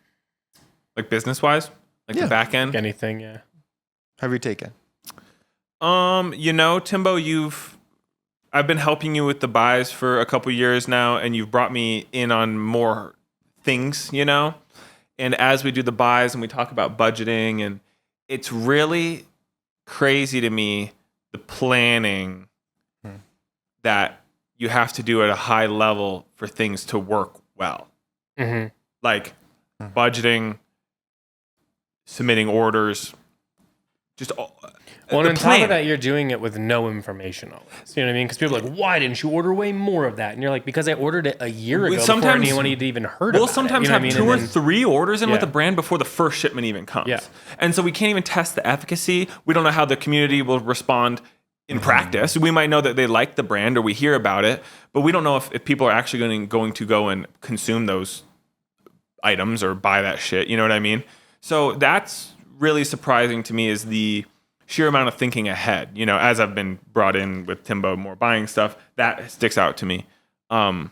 S1: business wise, like the back end.
S2: Anything? Yeah.
S3: Have you taken?
S1: You know, Timbo, I've been helping you with the buys for a couple years now, and you've brought me in on more things, you know? And as we do the buys and we talk about budgeting, and it's really crazy to me, the planning that you have to do at a high level for things to work well. Like budgeting, submitting orders, just
S2: well, on top of that, you're doing it with no information always. You know what I mean? Because people are like, why didn't you order way more of that? And you're like, because I ordered it a year ago before anyone had even heard of it.
S1: We'll sometimes have 2 or 3 orders in with a brand before the first shipment even comes.
S2: Yeah.
S1: And so we can't even test the efficacy. We don't know how the community will respond in practice. We might know that they like the brand or we hear about it, but we don't know if people are actually going to go and consume those items or buy that shit. You know what I mean? So that's really surprising to me, is the sheer amount of thinking ahead. You know, as I've been brought in with Timbo more buying stuff, that sticks out to me.
S2: Well,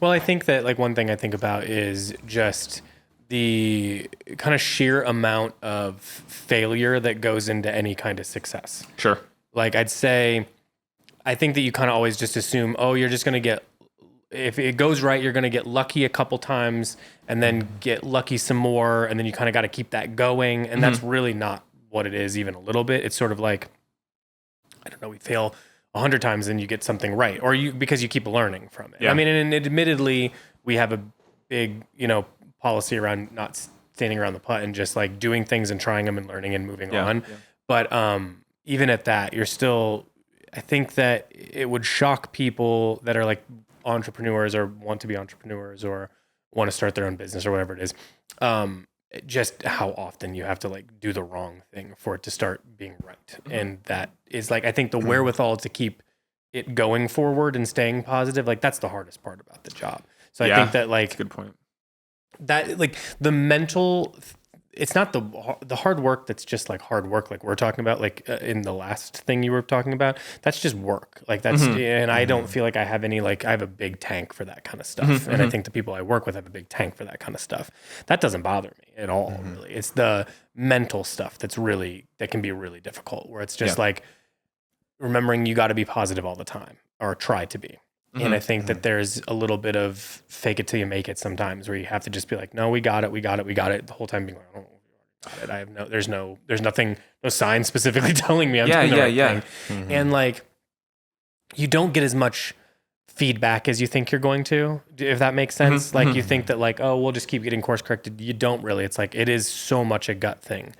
S2: I think that like one thing I think about is just the kind of sheer amount of failure that goes into any kind of success.
S1: Sure.
S2: Like I'd say, I think that you kind of always just assume, oh, you're just going to get, if it goes right, you're going to get lucky a couple times and then get lucky some more. And then you kind of got to keep that going. And that's really not what it is even a little bit. It's sort of like, I don't know, we fail 100 times and you get something right, or because you keep learning from it.
S1: Yeah.
S2: I mean, and admittedly, we have a big, policy around not standing around the putt and just like doing things and trying them and learning and moving on. Yeah. But even at that, you're still, I think that it would shock people that are like entrepreneurs or want to be entrepreneurs or want to start their own business or whatever it is. Just how often you have to like do the wrong thing for it to start being right. And that is like, I think the wherewithal to keep it going forward and staying positive, like that's the hardest part about the job. So I think that like,
S1: that's a good point.
S2: That like the mental it's not the hard work that's just like hard work, like we're talking about, like in the last thing you were talking about. That's just work. Like that's, and I don't feel like I have any, like I have a big tank for that kind of stuff. And I think the people I work with have a big tank for that kind of stuff. That doesn't bother me at all, really. It's the mental stuff that can be really difficult, where it's just like remembering you got to be positive all the time, or try to be. And I think that there's a little bit of fake it till you make it sometimes, where you have to just be like, no, we got it. The whole time being like, oh, we got it. I have there's nothing, no sign specifically telling me I'm doing the right thing. And like, you don't get as much feedback as you think you're going to, if that makes sense. Like you think that like, oh, we'll just keep getting course corrected. You don't really. It's like, it is so much a gut thing.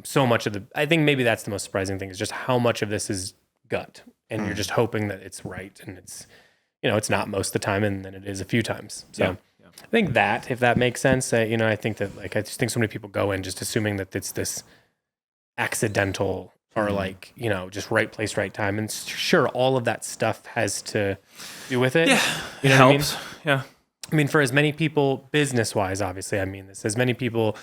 S2: So much of I think maybe that's the most surprising thing, is just how much of this is gut. And you're just hoping that it's right, and it's, it's not most of the time, and then it is a few times. So I think that, if that makes sense, I think that like, I just think so many people go in just assuming that it's this accidental or like, just right place, right time. And sure, all of that stuff has to do with it.
S1: Yeah.
S2: It
S1: helps. Yeah.
S2: I mean, for as many people, business wise, obviously, I mean this, as many people,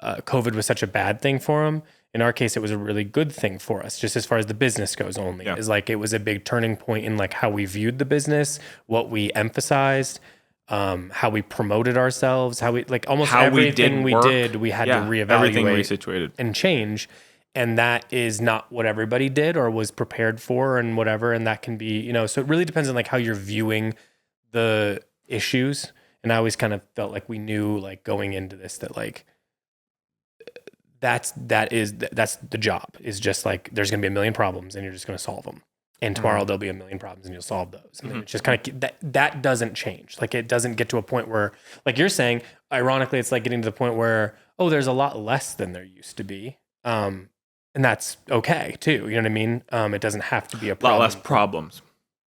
S2: COVID was such a bad thing for them. In our case, it was a really good thing for us, just as far as the business goes only. Is like, it was a big turning point in like how we viewed the business, what we emphasized, how we promoted ourselves, how we, like almost
S1: how
S2: everything we did, we had to reevaluate,
S1: everything resituated
S2: and change. And that is not what everybody did or was prepared for, and whatever. And that can be, so it really depends on like how you're viewing the issues. And I always kind of felt like we knew, like going into this, that like, that's the job, is just like, there's going to be a million problems and you're just going to solve them. And tomorrow there'll be a million problems and you'll solve those. And then it's just kind of, that doesn't change. Like it doesn't get to a point where, like you're saying, ironically, it's like getting to the point where, oh, there's a lot less than there used to be. And that's okay too. You know what I mean? It doesn't have to be a problem.
S1: lot less problems.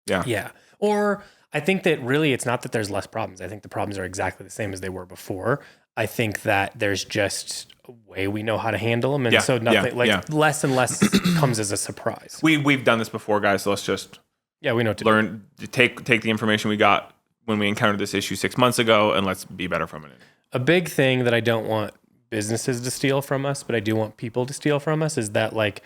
S1: Yeah.
S2: Yeah. Or I think that really, it's not that there's less problems. I think the problems are exactly the same as they were before. I think that there's just a way we know how to handle them. And so nothing less and less comes as a surprise.
S1: We've done this before, guys. So let's just
S2: we know to
S1: learn to take the information we got when we encountered this issue 6 months ago, and let's be better from it.
S2: A big thing that I don't want businesses to steal from us, but I do want people to steal from us, is that like,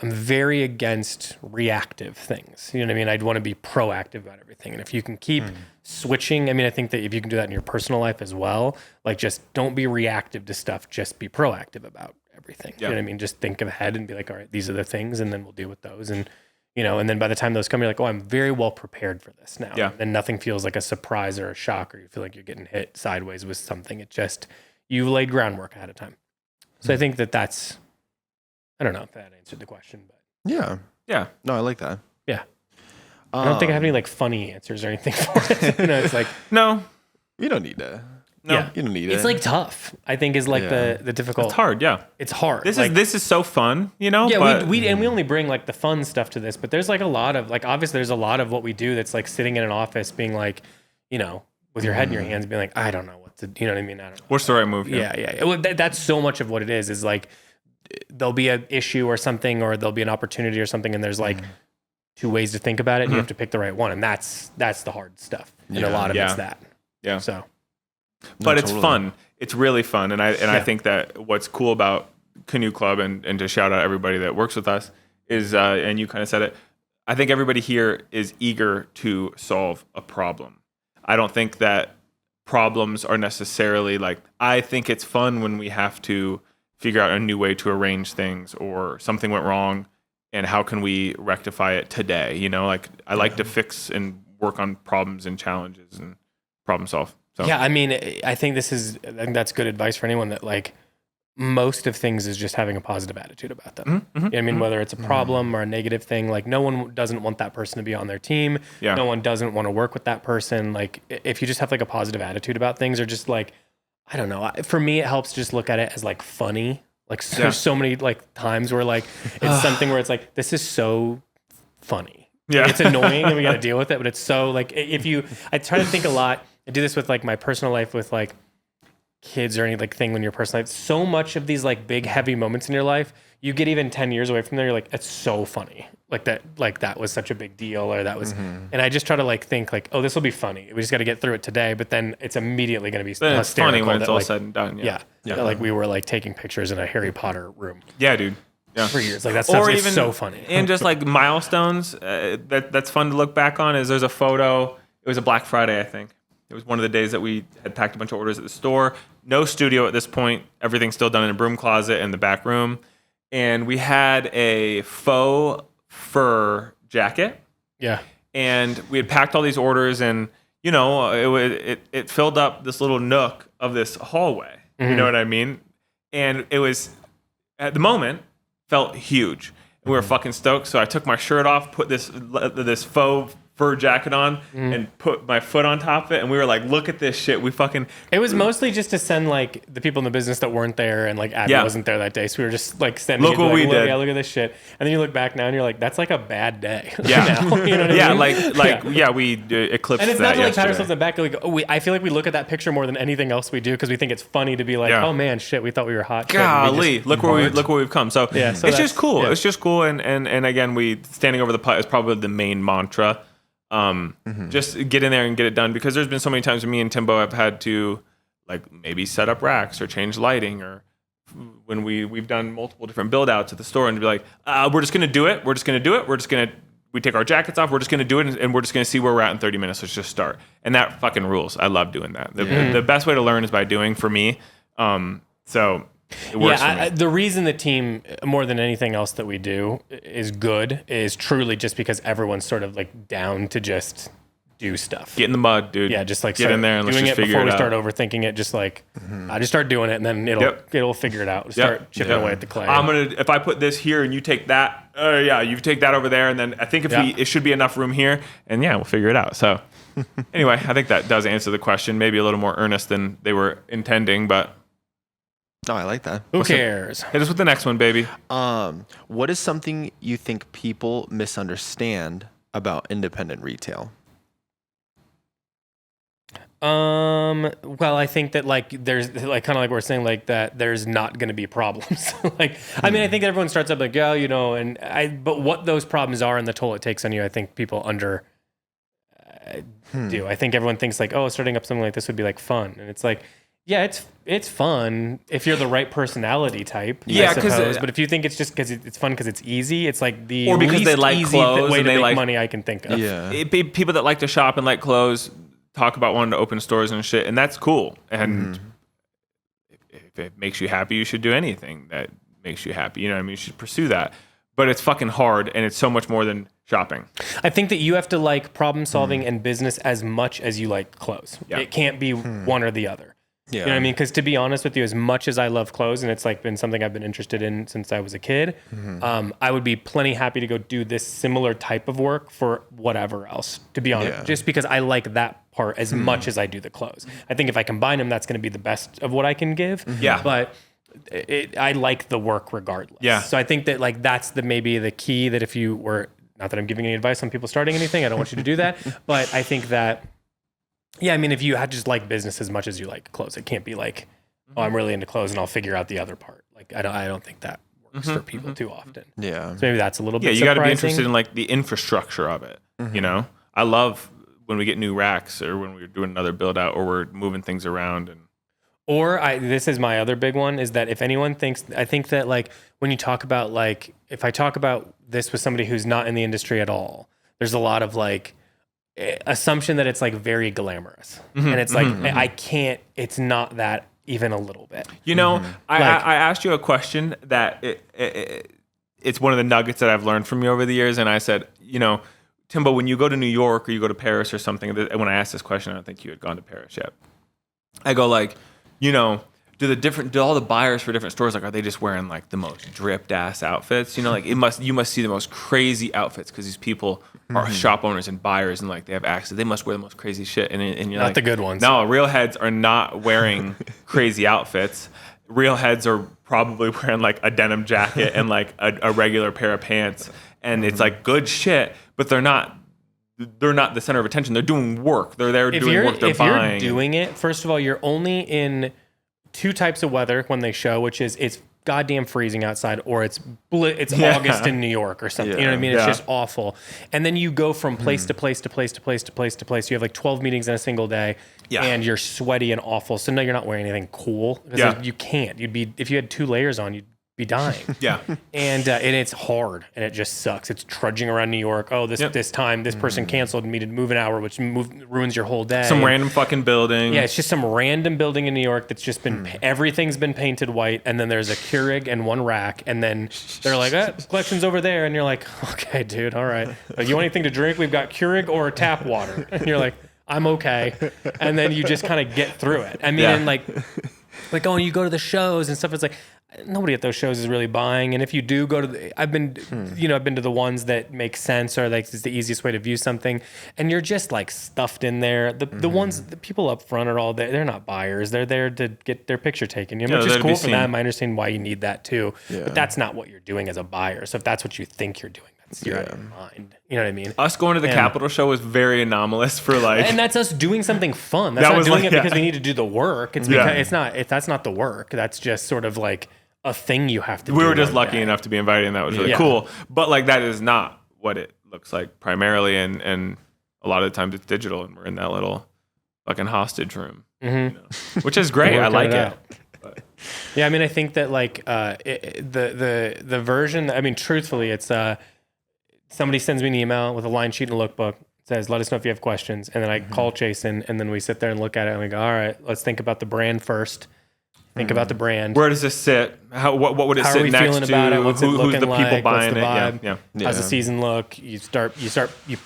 S2: I'm very against reactive things. You know what I mean? I'd want to be proactive about everything. And if you can keep switching, I mean, I think that if you can do that in your personal life as well, like just don't be reactive to stuff, just be proactive about everything. You know what I mean? Just think ahead and be like, all right, these are the things, and then we'll deal with those. And, and then by the time those come, you're like, oh, I'm very well prepared for this now.
S1: Yeah.
S2: And nothing feels like a surprise or a shock, or you feel like you're getting hit sideways with something. It just, you've laid groundwork ahead of time. So I think that's, I don't know if that answered the question, but
S3: yeah. No, I like that.
S2: Yeah. I don't think I have any like funny answers or anything for it. It's like,
S1: no,
S3: you don't need to.
S1: No,
S2: yeah.
S3: You don't need it.
S2: It's like tough, I think, is like the difficult.
S1: It's hard. Yeah.
S2: It's hard.
S1: This is so fun, Yeah.
S2: But we only bring like the fun stuff to this, but there's like a lot of like, obviously there's a lot of what we do that's like sitting in an office being like, with your head in your hands being like, I don't know what to, you know what I mean? I don't know.
S1: What's the right move?
S2: Yeah. Well, that's so much of what it is like, there'll be an issue or something, or there'll be an opportunity or something, and there's like two ways to think about it, and you have to pick the right one, and that's the hard stuff. And a lot of it's that.
S1: Yeah.
S2: So,
S1: but it's fun. It's really fun, and I think that what's cool about Canoe Club, and to shout out everybody that works with us, is and you kind of said it, I think everybody here is eager to solve a problem. I don't think that problems are necessarily like, I think it's fun when we have to figure out a new way to arrange things, or something went wrong and how can we rectify it today? Like I like to fix and work on problems and challenges and problem solve. So
S2: yeah, I mean, I think that's good advice for anyone, that like most of things is just having a positive attitude about them. You know what I mean? Whether it's a problem or a negative thing, like no one doesn't want that person to be on their team.
S1: Yeah.
S2: No one doesn't want to work with that person. Like if you just have like a positive attitude about things, or just like, I don't know. For me, it helps just look at it as like funny. Like so many like times where like it's something where it's like, this is so funny.
S1: Yeah.
S2: It's annoying and we got to deal with it, but it's so like, I try to think a lot. I do this with like my personal life with like kids or any like thing when you're personal life. So much of these like big heavy moments in your life, you get even 10 years away from there, you're like, it's so funny. that was such a big deal, or that was, and I just try to like think like, oh, this will be funny. We just got to get through it today, but then it's immediately going to be
S1: Then it's funny when it's all
S2: like,
S1: said and done.
S2: yeah, like we were like taking pictures in a Harry Potter room.
S1: Yeah, dude. Yeah.
S2: For years, like that stuff is so funny.
S1: And just like milestones, that's fun to look back on. Is there's a photo? It was a Black Friday, I think. It was one of the days that we had packed a bunch of orders at the store. No studio at this point. Everything's still done in a broom closet in the back room. And we had a faux fur jacket.
S2: Yeah.
S1: And we had packed all these orders, and you know, it filled up this little nook of this hallway. You know what I mean? And it was, at the moment, felt huge. And we were fucking stoked. So I took my shirt off, put this faux fur jacket on, and put my foot on top of it, and we were like, look at this shit. We fucking...
S2: It was mostly just to send like the people in the business that weren't there, and like Abby wasn't there that day, so we were just like sending
S1: look what we did.
S2: Yeah, look at this shit. And then you look back now and you're like, that's like a bad day.
S1: Yeah.
S2: Now, you know what I mean?
S1: We eclipsed
S2: and it's
S1: that
S2: not to like pat
S1: yesterday.
S2: ourselves on the back. Like, I feel like we look at that picture more than anything else we do, because we think it's funny to be like, oh man, shit, we thought we were hot.
S1: Golly, look where we've come. So
S2: yeah, so
S1: it's just cool.
S2: Yeah.
S1: It's just cool. And again, we standing over the putt is probably the main mantra. Just get in there and get it done, because there's been so many times when me and Timbo have had to like maybe set up racks or change lighting, or when we've done multiple different build outs at the store, and be like, we're just gonna do it. We take our jackets off. We're just gonna do it, and we're just gonna see where we're at in 30 minutes. Let's just start. And that fucking rules. I love doing that. The best way to learn is by doing, for me. So it works for me.
S2: The reason the team, more than anything else that we do, is good is truly just because everyone's sort of like down to just do stuff.
S1: Get in the mud, dude.
S2: Yeah, just like
S1: get in there and let's
S2: doing
S1: just
S2: it
S1: figure
S2: before
S1: it
S2: we
S1: out.
S2: start overthinking it. Just like I just start doing it, and then it'll figure it out. Start chipping away at the clay.
S1: If I put this here and you take that, you take that over there, and then I think it should be enough room here, and we'll figure it out. So anyway, I think that does answer the question. Maybe a little more earnest than they were intending, but.
S3: No, I like that.
S2: Who cares?
S1: Hit us with the next one, baby.
S3: What is something you think people misunderstand about independent retail?
S2: Well, I think that like there's like kind of like we're saying like that there's not going to be problems. Like, I mean, I think everyone starts up like, but what those problems are and the toll it takes on you, I think people do. I think everyone thinks like, oh, starting up something like this would be like fun, and it's like, yeah, it's fun if you're the right personality type. I suppose. But if you think it's just because it's fun because it's easy, it's like the
S1: or because
S2: least
S1: they like
S2: easy
S1: clothes
S2: way
S1: and
S2: to
S1: they
S2: make
S1: like
S2: money I can think of.
S3: Yeah,
S1: people that like to shop and like clothes talk about wanting to open stores and shit, and that's cool. And if it makes you happy, you should do anything that makes you happy. You know what I mean? You should pursue that. But it's fucking hard, and it's so much more than shopping.
S2: I think that you have to like problem solving and business as much as you like clothes.
S1: Yeah.
S2: It can't be one or the other.
S3: Yeah.
S2: You know what I mean? Because to be honest with you, as much as I love clothes, and it's like been something I've been interested in since I was a kid, I would be plenty happy to go do this similar type of work for whatever else, to be honest, just because I like that part as much as I do the clothes. I think if I combine them, that's going to be the best of what I can give.
S1: Yeah.
S2: But I like the work regardless.
S1: Yeah.
S2: So I think that like that's maybe the key, that if you were, not that I'm giving any advice on people starting anything, I don't want you to do that, but I think that, yeah, I mean, if you had just like business as much as you like clothes, it can't be like, oh, I'm really into clothes and I'll figure out the other part. Like, I don't think that works for people too often.
S3: Yeah.
S2: So maybe that's a little bit
S1: you got to be
S2: surprising.
S1: interested in like the infrastructure of it. You know, I love when we get new racks, or when we're doing another build out, or we're moving things around. And
S2: this is my other big one, is that if anyone thinks, I think that like when you talk about like, if I talk about this with somebody who's not in the industry at all, there's a lot of like assumption that it's like very glamorous. And it's like, I can't, it's not that even a little bit.
S1: You know, I asked you a question that it's one of the nuggets that I've learned from you over the years. And I said, you know, Timbo, when you go to New York or you go to Paris or something, when I asked this question, I don't think you had gone to Paris yet. I go like, you know, do all the buyers for different stores, like, are they just wearing like the most dripped ass outfits? You know, like you must see the most crazy outfits, because these people are shop owners and buyers, and like they have access. They must wear the most crazy shit. And you're
S2: Not
S1: like,
S2: the good ones.
S1: No, real heads are not wearing crazy outfits. Real heads are probably wearing like a denim jacket and like a regular pair of pants, and it's like good shit, but they're not the center of attention. They're doing work. They're there doing work. They're buying.
S2: If you're doing it, first of all, you're only in two types of weather when they show, which is it's goddamn freezing outside, or it's August in New York or something. You know what I mean? It's just awful. And then you go from place to place to place to place to place to place. You have like 12 meetings in a single day, and you're sweaty and awful. So no, you're not wearing anything cool. You can't. You'd be, if you had 2 layers on, you'd be dying. And it's hard, and it just sucks. It's trudging around New York. Oh, this time this person canceled and needed to move an hour, which ruins your whole day.
S1: Some random fucking building.
S2: Yeah, it's just some random building in New York that's just been everything's been painted white, and then there's a Keurig and 1 rack, and then they're like, collection's over there, and you're like, okay, dude, all right. You want anything to drink? We've got Keurig or tap water, and you're like, I'm okay, and then you just kind of get through it. I mean, and like oh, you go to the shows and stuff. It's like, nobody at those shows is really buying. And if you do go to I've been to the ones that make sense, or like it's the easiest way to view something. And you're just like stuffed in there. The ones, the people up front are all there. They're not buyers. They're there to get their picture taken. Which is cool for them. I understand why you need that too. But that's not what you're doing as a buyer. So if that's what you think you're doing, you're out of your mind. You know what I mean?
S1: Us going to the Capitol show was very anomalous for like,
S2: and that's us doing something fun. That's not doing it because we need to do the work. It's because that's not the work. That's just sort of like a thing you have to do.
S1: We were just lucky enough to be invited, and that was really cool. But like, that is not what it looks like primarily, and a lot of the times it's digital, and we're in that little fucking hostage room, which is great. I like it. But.
S2: Yeah, I mean, I think that like the version. I mean, truthfully, it's somebody sends me an email with a line sheet and a lookbook. Says, let us know if you have questions, and then I call Jason, and then we sit there and look at it, and we go, all right, let's think about the brand first. Think about the brand.
S1: Where does this sit? What would it sit next to? How are we feeling about it?
S2: What's it looking
S1: who's the people
S2: like?
S1: buying
S2: What's the vibe?
S1: it?
S2: How's the season look? You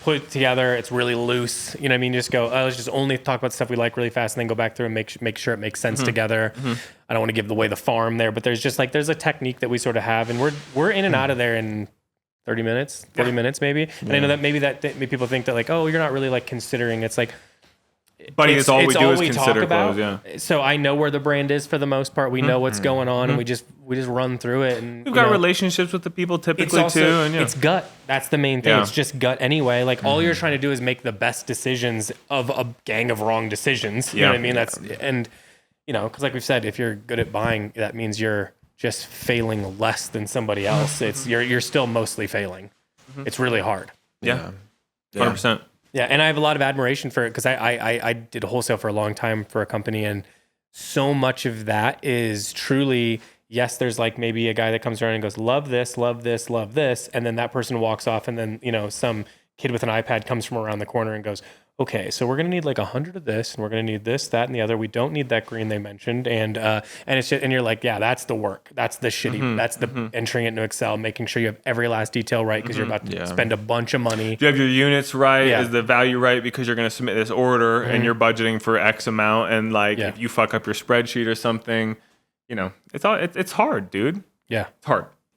S2: put it together. It's really loose. You know what I mean? You just go, let's just only talk about stuff we like really fast, and then go back through and make sure it makes sense together. I don't want to give away the farm there, but there's just like, there's a technique that we sort of have, and we're in and out of there in 30 minutes, 40 minutes maybe. And I know that maybe people think that like, oh, you're not really like considering. It's like,
S1: buddy, it's all we do is consider clothes.
S2: So I know where the brand is for the most part. We know what's going on, and we just run through it. And
S1: we've got relationships with the people typically too. And
S2: it's gut. That's the main thing. It's just gut anyway. Like all you're trying to do is make the best decisions of a gang of wrong decisions. You know what I mean? Because like we've said, if you're good at buying, that means you're just failing less than somebody else. It's you're still mostly failing. It's really hard.
S1: 100%.
S2: Yeah, and I have a lot of admiration for it because I did wholesale for a long time for a company, and so much of that is truly, yes, there's like maybe a guy that comes around and goes, love this, love this, love this, and then that person walks off, and then some kid with an iPad comes from around the corner and goes, okay, so we're going to need like 100 of this, and we're going to need this, that, and the other. We don't need that green they mentioned. And it's just, and you're like, yeah, that's the work. That's the shitty, that's the entering it into Excel, making sure you have every last detail right because you're about to spend a bunch of money.
S1: Do you have your units right? Is the value right because you're going to submit this order and you're budgeting for X amount, and like if you fuck up your spreadsheet or something, it's hard, dude.
S2: Yeah.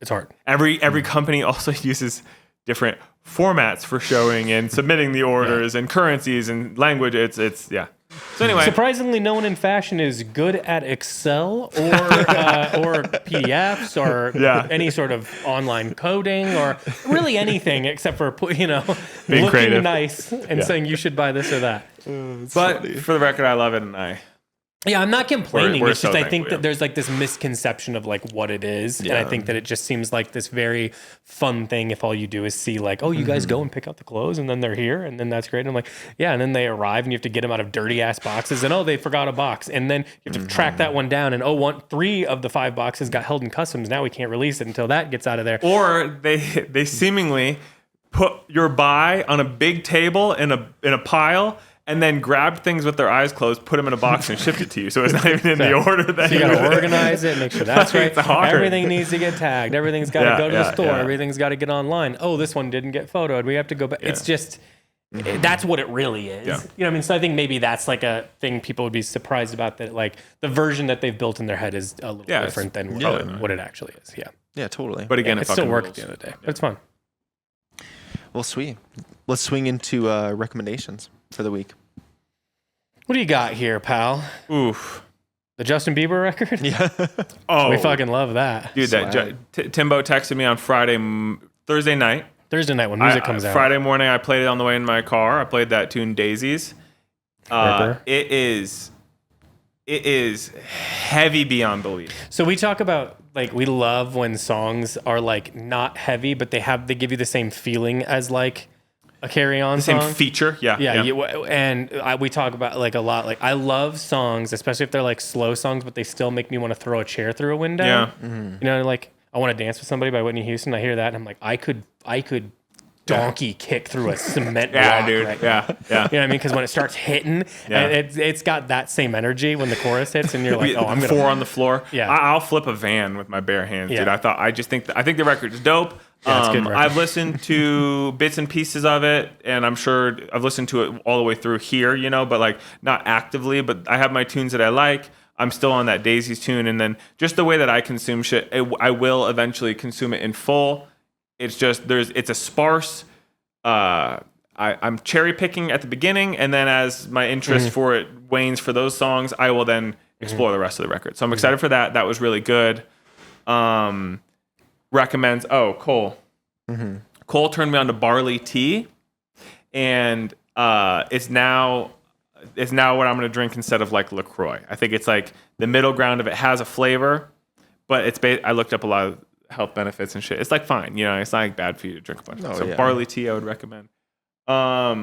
S1: It's hard. Every company also uses different formats for showing and submitting the orders and currencies and language. It's So anyway,
S2: surprisingly, no one in fashion is good at Excel or PDFs or any sort of online coding or really anything except for
S1: being
S2: looking
S1: creative,
S2: nice and saying you should buy this or that.
S1: But for the record, I love it, and
S2: I'm not complaining. It's just
S1: so
S2: I think that there's like this misconception of like what it is, and I think that it just seems like this very fun thing if all you do is see like, oh, you guys go and pick out the clothes, and then they're here, and then that's great. And I'm like, yeah, and then they arrive, and you have to get them out of dirty ass boxes, and they forgot a box, and then you have to track that one down, and 3 of the 5 boxes got held in customs. Now we can't release it until that gets out of there.
S1: Or they seemingly put your buy on a big table in a pile, and then grabbed things with their eyes closed, put them in a box, and shipped it to you. So it's not even in the order that
S2: so you got to organize it, make sure that's right.
S1: It's hard.
S2: Everything needs to get tagged. Everything's got to go to the store. Everything's got to get online. Oh, this one didn't get photoed. We have to go back. It's just, that's what it really is.
S1: Yeah.
S2: You know what I mean? So I think maybe that's like a thing people would be surprised about, that like the version that they've built in their head is a little different than what it actually is. Yeah.
S3: Yeah, totally.
S1: But again,
S2: it still works at the end of the day. But it's fun.
S3: Well, sweet. Let's swing into recommendations for the week.
S2: What do you got here, pal?
S1: Oof.
S2: The Justin Bieber record?
S3: Yeah.
S2: We fucking love that.
S1: Dude, Timbo texted me on Thursday night
S2: when music comes out.
S1: Friday morning, I played it on the way in my car. I played that tune, Daisies. It is heavy beyond belief.
S2: So we talk about like we love when songs are like not heavy, but they give you the same feeling as like a Carry On song.
S1: Same feature. Yeah.
S2: And we talk about like a lot. Like I love songs, especially if they're like slow songs, but they still make me want to throw a chair through a window.
S1: Yeah.
S2: You know, like I Want to Dance with Somebody by Whitney Houston. I hear that and I'm like, I could donkey kick through a cement block
S1: dude.
S2: right now.
S1: Yeah.
S2: You know what I mean? Because when it starts hitting, it's got that same energy when the chorus hits, and you're like, oh, I'm gonna
S1: 4 on the floor.
S2: Yeah.
S1: I'll flip a van with my bare hands, dude.
S2: Yeah.
S1: I think the record is dope.
S2: Yeah, it's a good record.
S1: I've listened to bits and pieces of it, and I'm sure I've listened to it all the way through here, you know, but like not actively. But I have my tunes that I like. I'm still on that Daisies tune, and then just the way that I consume shit, I will eventually consume it in full. It's just it's a sparse. I'm cherry picking at the beginning, and then as my interest for it wanes for those songs, I will then explore the rest of the record. So I'm excited for that. That was really good. Recommends. Oh, Cole. Cole turned me on to barley tea, and it's now what I'm going to drink instead of like LaCroix. I think it's like the middle ground of it has a flavor, but I looked up a lot of health benefits and shit. It's like fine, you know, it's not like bad for you to drink a bunch of it. So barley tea I would recommend. I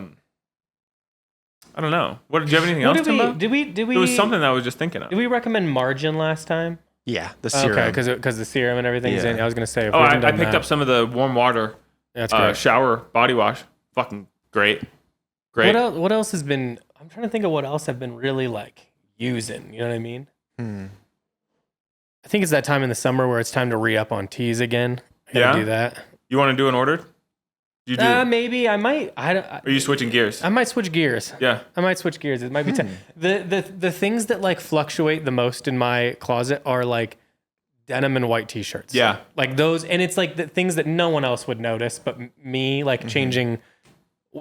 S1: don't know. What did you have anything else to about?
S2: Did we
S1: There was something that I was just thinking of.
S2: Did we recommend Margin last time?
S3: Yeah, the serum.
S2: Okay, because the serum and everything's in. I was gonna say.
S1: I picked up some of the warm water
S2: That's great.
S1: shower body wash. Fucking great.
S2: What else has been? I'm trying to think of what else I've been really like using. You know what I mean? I think it's that time in the summer where it's time to re-up on teas again. I gotta do that.
S1: You want to do an order? You do?
S2: Maybe I might.
S1: Are you switching gears?
S2: I might switch gears.
S1: Yeah.
S2: I might switch gears. It might be time. The things that like fluctuate the most in my closet are like denim and white t-shirts.
S1: Yeah.
S2: Like those, and it's like the things that no one else would notice, but me, like changing.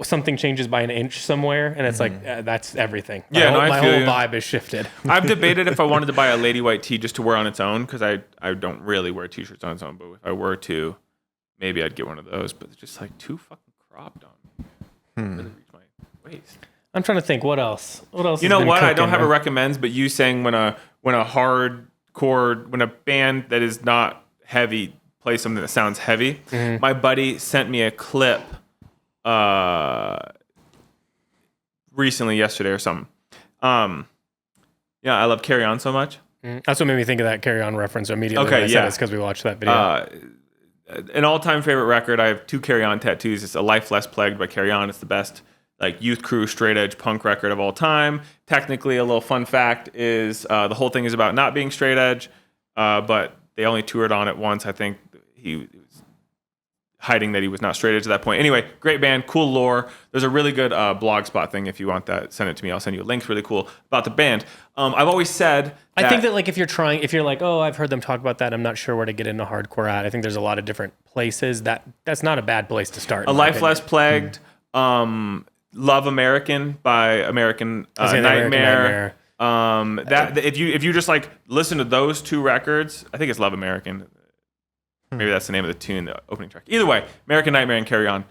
S2: Something changes by an inch somewhere, and it's like that's everything. My whole vibe is shifted.
S1: I've debated if I wanted to buy a lady white tee just to wear on its own, because I don't really wear t-shirts on its own. But if I were to, maybe I'd get one of those. But it's just like too fucking cropped on. Really reach my waist.
S2: I'm trying to think. What else?
S1: You know what? I don't have a recommends, but you saying when a band that is not heavy plays something that sounds heavy. My buddy sent me a clip. Recently, yesterday or something. I love Carry On so much.
S2: That's what made me think of that Carry On reference immediately.
S1: Okay,
S2: It's because we watched that video.
S1: An all-time favorite record. I have 2 Carry On tattoos. It's A Life Less Plagued by Carry On. It's the best like youth crew straight edge punk record of all time. Technically, a little fun fact is the whole thing is about not being straight edge, but they only toured on it once. I think he was hiding that he was not straight edge at that point. Anyway, great band, cool lore. There's a really good blogspot thing if you want that. Send it to me. I'll send you a link. Really cool about the band. I've always said
S2: I think that like if you're like, oh, I've heard them talk about that, I'm not sure where to get into hardcore at. I think there's a lot of different places that's not a bad place to start.
S1: A Life Less Plagued, Love American by American Nightmare. That if you just like listen to those 2 records, I think it's Love American. Maybe that's the name of the tune, the opening track. Either way, American Nightmare and Carry On.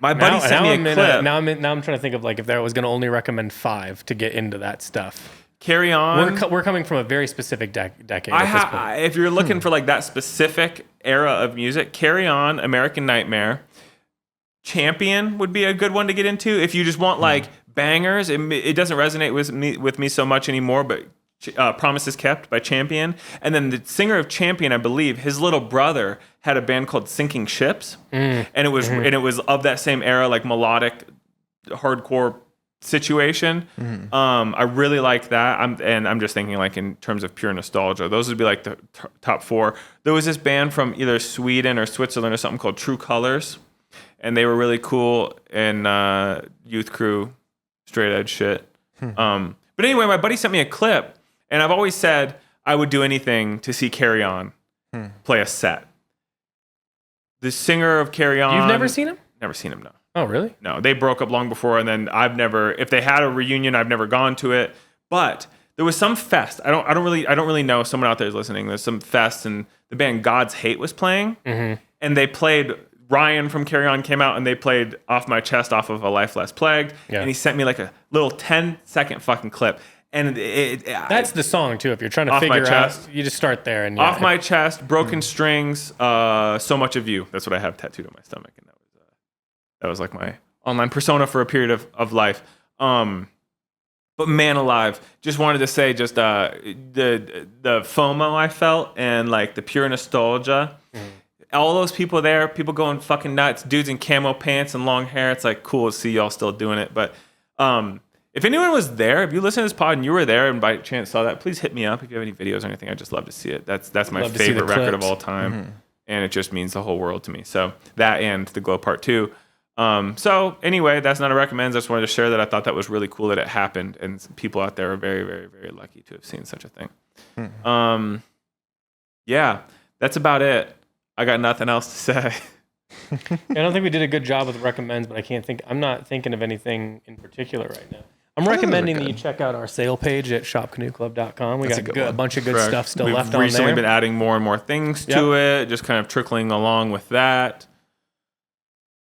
S1: My buddy sent me a clip.
S2: Now I'm trying to think of like if I was going to only recommend 5 to get into that stuff.
S1: Carry On.
S2: We're coming from a very specific decade.
S1: If you're looking for like that specific era of music, Carry On, American Nightmare, Champion would be a good one to get into. If you just want like bangers, it doesn't resonate with me so much anymore, but Promises Kept by Champion. And then the singer of Champion, I believe, his little brother had a band called Sinking Ships. And it was of that same era, like melodic hardcore situation. I really like that. I'm just thinking like in terms of pure nostalgia. Those would be like the top 4. There was this band from either Sweden or Switzerland or something called True Colors. And they were really cool and youth crew, straight edge shit. But anyway, my buddy sent me a clip. And I've always said I would do anything to see Carry On play a set. The singer of Carry On.
S2: You've never seen him?
S1: Never seen him, no.
S2: Oh, really?
S1: No, they broke up long before, and then if they had a reunion, I've never gone to it. But there was some fest. I don't really know. Someone out there is listening. There's some fest, and the band God's Hate was playing, and they played. Ryan from Carry On came out and they played Off My Chest off of A Life Less Plagued, and he sent me like a little 10-second fucking clip. And
S2: That's the song too. If you're trying to
S1: Off My
S2: figure out,
S1: Chest.
S2: you just start there and
S1: Off My Chest, Broken Strings, So Much of You. That's what I have tattooed on my stomach, and that was like my online persona for a period of life. But man alive, just wanted to say just the FOMO I felt and like the pure nostalgia. All those people there, people going fucking nuts, dudes in camo pants and long hair. It's like cool to see y'all still doing it. But if anyone was there, if you listen to this pod and you were there and by chance saw that, please hit me up if you have any videos or anything. I'd just love to see it. That's my favorite record of all time, and it just means the whole world to me. So that and the Glow Part 2. So anyway, that's not a recommend. I just wanted to share that. I thought that was really cool that it happened, and people out there are very, very, very lucky to have seen such a thing. Yeah, that's about it. I got nothing else to say.
S2: I don't think we did a good job with recommends, but I'm not thinking of anything in particular right now. I'm recommending that you check out our sale page at shopcanoeclub.com. We got a bunch of good stuff still left on there. We've
S1: recently been adding more and more things to it, just kind of trickling along with that.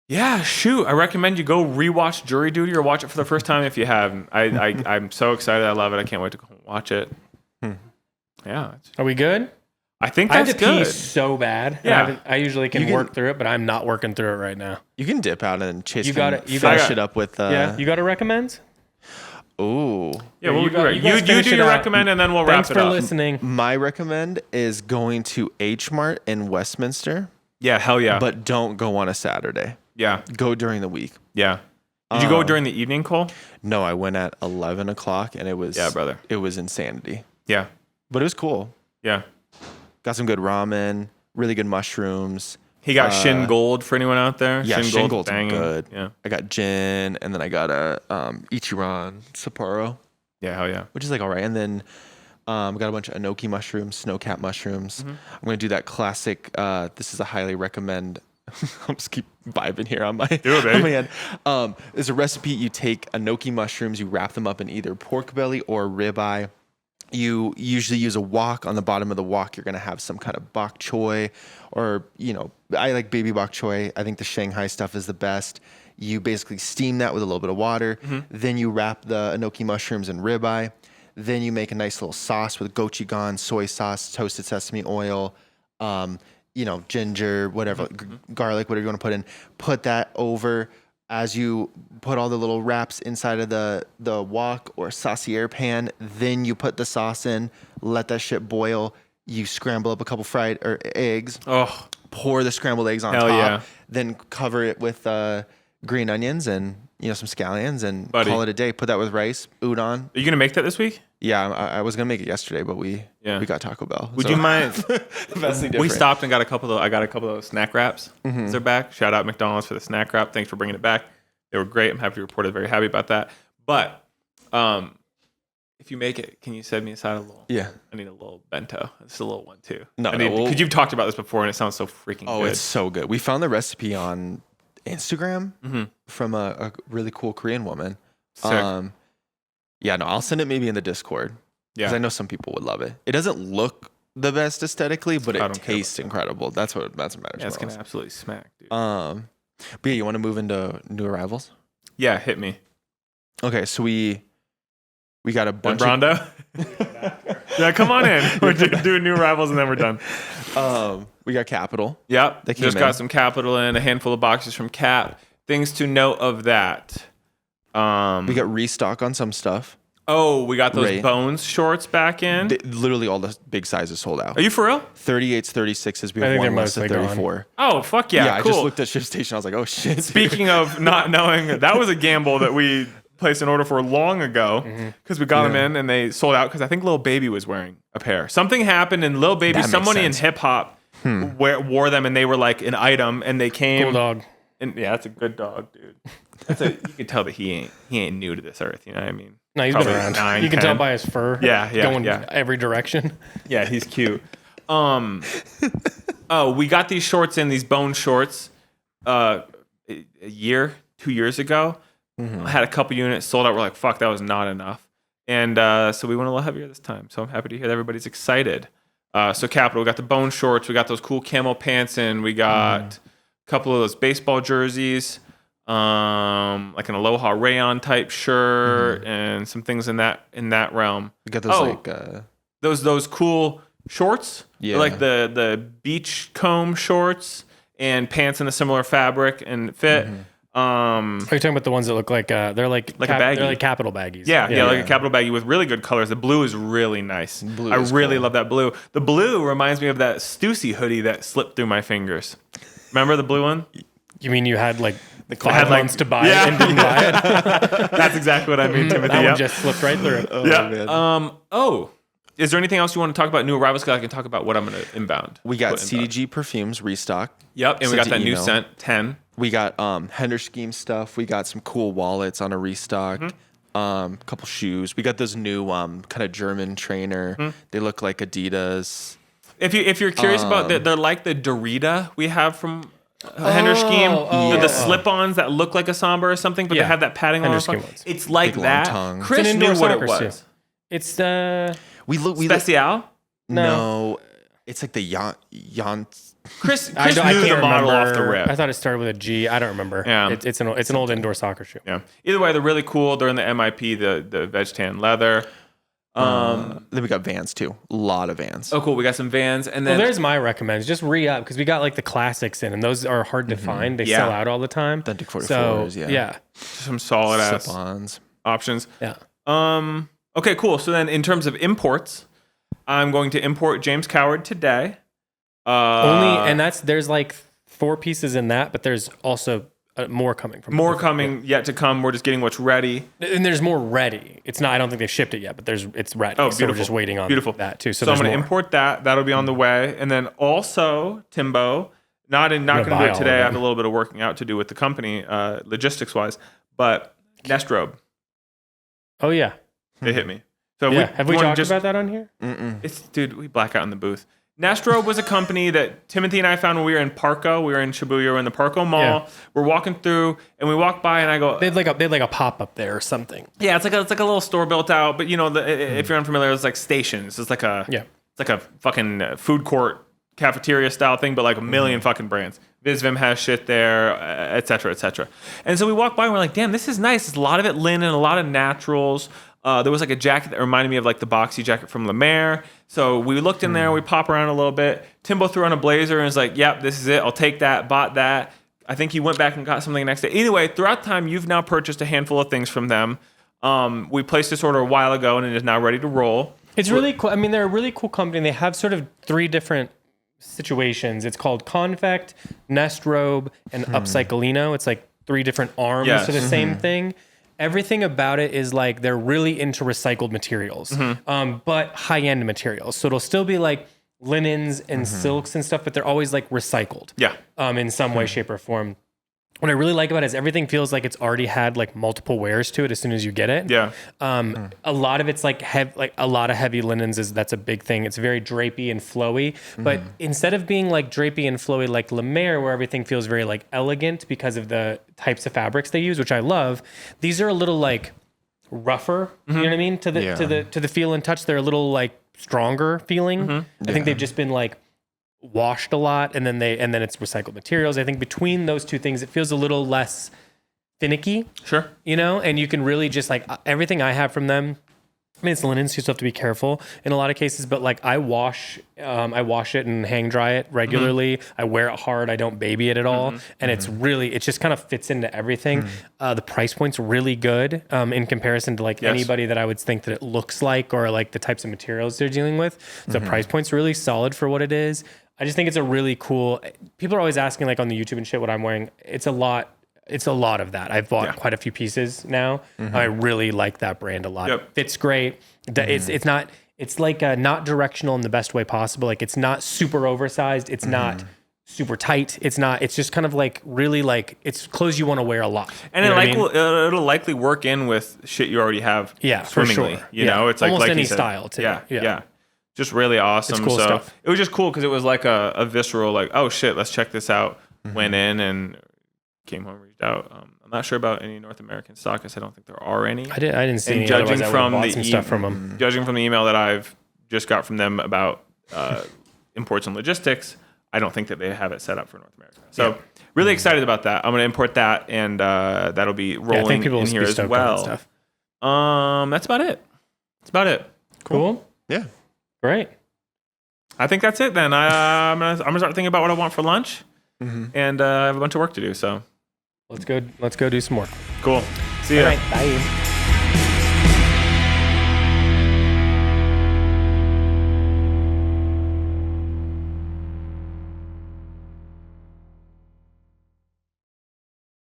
S1: Yeah, shoot. I recommend you go rewatch Jury Duty or watch it for the first time if you haven't. I'm so excited. I love it. I can't wait to go watch it. Yeah.
S2: Are we good?
S1: I think
S2: I
S1: that's
S2: have to
S1: good.
S2: pee so bad.
S1: Yeah.
S2: I usually can work through it, but I'm not working through it right now.
S3: You can dip out and chase
S2: You
S3: finish it up with...
S2: you got a recommends?
S3: Ooh.
S1: Yeah, you do your recommend and then we'll wrap it up.
S2: Thanks for listening.
S3: My recommend is going to H Mart in Westminster.
S1: Yeah, hell yeah.
S3: But don't go on a Saturday.
S1: Yeah.
S3: Go during the week.
S1: Yeah. Did you go during the evening, Cole?
S3: No, I went at 11 o'clock and it was...
S1: Yeah, brother.
S3: It was insanity.
S1: Yeah.
S3: But it was cool.
S1: Yeah.
S3: Got some good ramen, really good mushrooms.
S1: He got Shin Gold for anyone out there.
S3: Yeah, Shin Gold's
S1: banging.
S3: good.
S1: Yeah.
S3: I got gin, and then I got a Ichiran Sapporo.
S1: Yeah, hell yeah.
S3: Which is like all right. And then I got a bunch of Enoki mushrooms, snowcap mushrooms. I'm going to do that classic. This is a highly recommend. I'll just keep vibing here on my, on my end. There's a recipe. You take Enoki mushrooms, you wrap them up in either pork belly or ribeye. You usually use a wok. On the bottom of the wok, you're going to have some kind of bok choy or, I like baby bok choy. I think the Shanghai stuff is the best. You basically steam that with a little bit of water. Then you wrap the enoki mushrooms in ribeye. Then you make a nice little sauce with gochujang, soy sauce, toasted sesame oil, ginger, whatever, garlic, whatever you want to put in. Put that over as you put all the little wraps inside of the wok or saucier pan. Then you put the sauce in, let that shit boil. You scramble up a couple fried eggs.
S1: Oh,
S3: pour the scrambled eggs on
S1: hell
S3: top.
S1: Yeah.
S3: Then cover it with green onions and some scallions and call it a day. Put that with rice, udon.
S1: Are you gonna make that this week?
S3: Yeah, I was gonna make it yesterday, but we got Taco Bell.
S1: Would you mind?
S3: Vastly different.
S1: We stopped and got a couple of those snack wraps. They're back. Shout out McDonald's for the snack wrap. Thanks for bringing it back. They were great. I'm happy to report it. Very happy about that. But if you make it, can you send me aside a little?
S3: Yeah.
S1: I need a little bento. Just a little one too.
S3: No,
S1: because you've talked about this before and it sounds so freaking good.
S3: Oh, it's so good. We found the recipe on Instagram from a really cool Korean woman.
S1: Sick.
S3: I'll send it maybe in the Discord.
S1: Yeah.
S3: Because I know some people would love it. It doesn't look the best aesthetically, but it tastes incredible. That's what matters.
S1: Yeah, it's gonna absolutely smack, dude.
S3: But yeah, you want to move into new arrivals?
S1: Yeah, hit me.
S3: Okay, so we got a bunch
S1: Rondo? Yeah, come on in. We're doing new arrivals and then we're done.
S3: We got Capital.
S1: Yep. Just got some Capital in, a handful of boxes from Cap. Things to note of that.
S3: We got restock on some stuff.
S1: Oh, we got those Bones shorts back in.
S3: Literally all the big sizes sold out.
S1: Are you for real?
S3: 38s, 36s. We have one less than 34.
S1: Oh, fuck yeah.
S3: Yeah,
S1: cool.
S3: I just looked at ShipStation. I was like, oh shit.
S1: Speaking of not knowing, that was a gamble that we placed an order for long ago because we got them in and they sold out because I think Lil Baby was wearing a pair. Something happened and Lil Baby, somebody in hip hop wore them and they were like an item and they came.
S2: Cool dog.
S1: And yeah, that's a good dog, dude. You can tell that he ain't new to this earth. You know what I mean?
S2: No, he's
S1: Probably
S2: been around.
S1: 9,
S2: you can
S1: 10.
S2: tell by his fur. Going every direction.
S1: Yeah, he's cute. We got these shorts in, these Bone shorts, a year, 2 years ago. Had a couple units sold out. We're like, fuck, that was not enough. And so we went a little heavier this time. So I'm happy to hear that everybody's excited. So Capital, we got the Bone shorts. We got those cool camo pants in. We got a couple of those baseball jerseys. like an Aloha rayon type shirt, and some things in that realm.
S3: We got those
S1: those cool shorts,
S3: Yeah.
S1: like the beach comb shorts and pants in a similar fabric and fit.
S2: Are you talking about the ones that look like they're like
S1: a baggie?
S2: They're like capital baggies.
S1: Yeah, like a capital baggie with really good colors. The blue is really nice. I really love that blue. The blue reminds me of that Stussy hoodie that slipped through my fingers. Remember the blue one?
S2: You mean you had like 5 months to buy it and didn't buy it?
S1: That's exactly what I mean, Timothy.
S2: That one just slipped right through.
S1: Man. Is there anything else you want to talk about? New arrivals? Because I can talk about what I'm going to inbound.
S3: We got CDG perfumes restock.
S1: Yep, and we got that new scent 10.
S3: We got Hender Scheme stuff. We got some cool wallets on a restock. Couple shoes. We got those new kind of German trainer. They look like Adidas.
S1: If you're curious about that, they're like the Dorita we have from Hender Scheme. The slip-ons that look like a Samba or something, but they have that padding on the front. It's like
S3: big,
S1: that.
S3: long tongue.
S1: Chris knew what it was.
S2: Shoe. It's the
S1: Special?
S3: No, it's like the Jan.
S1: Chris
S2: I
S1: knew
S2: can't
S1: the model
S2: remember.
S1: off the rip.
S2: I thought it started with a G. I don't remember.
S1: Yeah.
S2: It's an old indoor soccer shoe.
S1: Yeah. Either way, they're really cool. They're in the MIP, the veg tan leather.
S3: Then we got Vans too. A lot of Vans.
S1: Oh, cool. We got some Vans, and then
S2: Well, there's my recommends. Just re-up because we got like the classics in, and those are hard to find. They sell out all the time.
S3: Authentic 44s,
S2: So
S3: yeah.
S1: some solid ass
S3: Slip-ons.
S1: options.
S2: Yeah.
S1: Okay, cool. So then, in terms of imports, I'm going to import James Coward today.
S2: There's like 4 pieces in that, but there's also more coming from
S1: more coming yet to come. We're just getting what's ready,
S2: and there's more ready. It's not. I don't think they've shipped it yet, but it's ready.
S1: Oh,
S2: so
S1: beautiful.
S2: we're just waiting on that too. So
S1: I'm going to
S2: more.
S1: import that. That'll be on the way, and then also Timbo. Not going to do it today. I have a little bit of working out to do with the company, logistics wise, but Nest Robe.
S2: Oh yeah,
S1: they hit me. So
S2: have we talked about that on here?
S1: Dude, we black out in the booth. Nest Robe was a company that Timothy and I found when we were in Parco. We were in Shibuya. We were in the Parco Mall.
S2: Yeah.
S1: We're walking through, and we walk by, and I go,
S2: They had like a pop up there or something.
S1: yeah, it's like a little store built out. But if you're unfamiliar, it's like stations. It's like a fucking food court cafeteria style thing, but like a million fucking brands. Visvim has shit there, et cetera, et cetera. And so we walk by, and we're like, damn, this is nice. It's a lot of it linen, a lot of naturals. There was like a jacket that reminded me of like the boxy jacket from La Mer. So we looked in there, we pop around a little bit. Timbo threw on a blazer and was like, yep, this is it. I'll take that, bought that. I think he went back and got something the next day. Anyway, throughout time, you've now purchased a handful of things from them. We placed this order a while ago and it is now ready to roll.
S2: It's really cool. I mean, they're a really cool company. They have sort of 3 different situations. It's called Confect, Nest Robe, and Upcyclino. It's like 3 different arms to the same thing. Everything about it is like they're really into recycled materials, but high-end materials. So it'll still be like linens and silks and stuff, but they're always like recycled.
S1: Yeah.
S2: In some way, shape, or form. What I really like about it is everything feels like it's already had like multiple wears to it as soon as you get it.
S1: Yeah.
S2: A lot of it's like a lot of heavy linens that's a big thing. It's very drapey and flowy, but instead of being like drapey and flowy like La Mer, where everything feels very like elegant because of the types of fabrics they use, which I love, these are a little like rougher. You know what I mean? To the feel and touch, they're a little like stronger feeling. I think they've just been like washed a lot, and then it's recycled materials. I think between those 2 things, it feels a little less finicky.
S1: Sure.
S2: And you can really just like everything I have from them. I mean, it's linen, so you still have to be careful in a lot of cases, but like I wash it and hang dry it regularly. I wear it hard. I don't baby it at all. And it just kind of fits into everything. The price point's really good in comparison to like anybody that I would think that it looks like, or like the types of materials they're dealing with. So the price point's really solid for what it is. I just think it's a really cool, people are always asking like on the YouTube and shit what I'm wearing. It's a lot of that. I've bought quite a few pieces now. I really like that brand a lot. Yep. Fits great. It's like not directional in the best way possible. Like it's not super oversized. It's not super tight. It's just kind of like really like it's clothes you want to wear a lot.
S1: And it'll likely work in with shit you already have.
S2: Yeah,
S1: swimmingly.
S2: For sure.
S1: You know, it's like
S2: almost any
S1: you said,
S2: style too.
S1: Yeah. Just really awesome.
S2: It's cool stuff.
S1: It was just cool because it was like a visceral, like, oh shit, let's check this out. Went in and came home, reached out. I'm not sure about any North American stock. I don't think there are any.
S2: I didn't see any.
S1: Judging from
S2: stuff from them.
S1: Judging from the email that I've just got from them about imports and logistics, I don't think that they have it set up for North America. So really excited about that. I'm going to import that, and that'll be rolling in here as well. Stuff. That's about it. That's about it.
S2: Cool.
S3: Yeah.
S2: Great.
S1: I think that's it then. I'm gonna start thinking about what I want for lunch, and I have a bunch of work to do. So
S2: let's go do some more.
S1: Cool. See ya.
S2: All right, bye.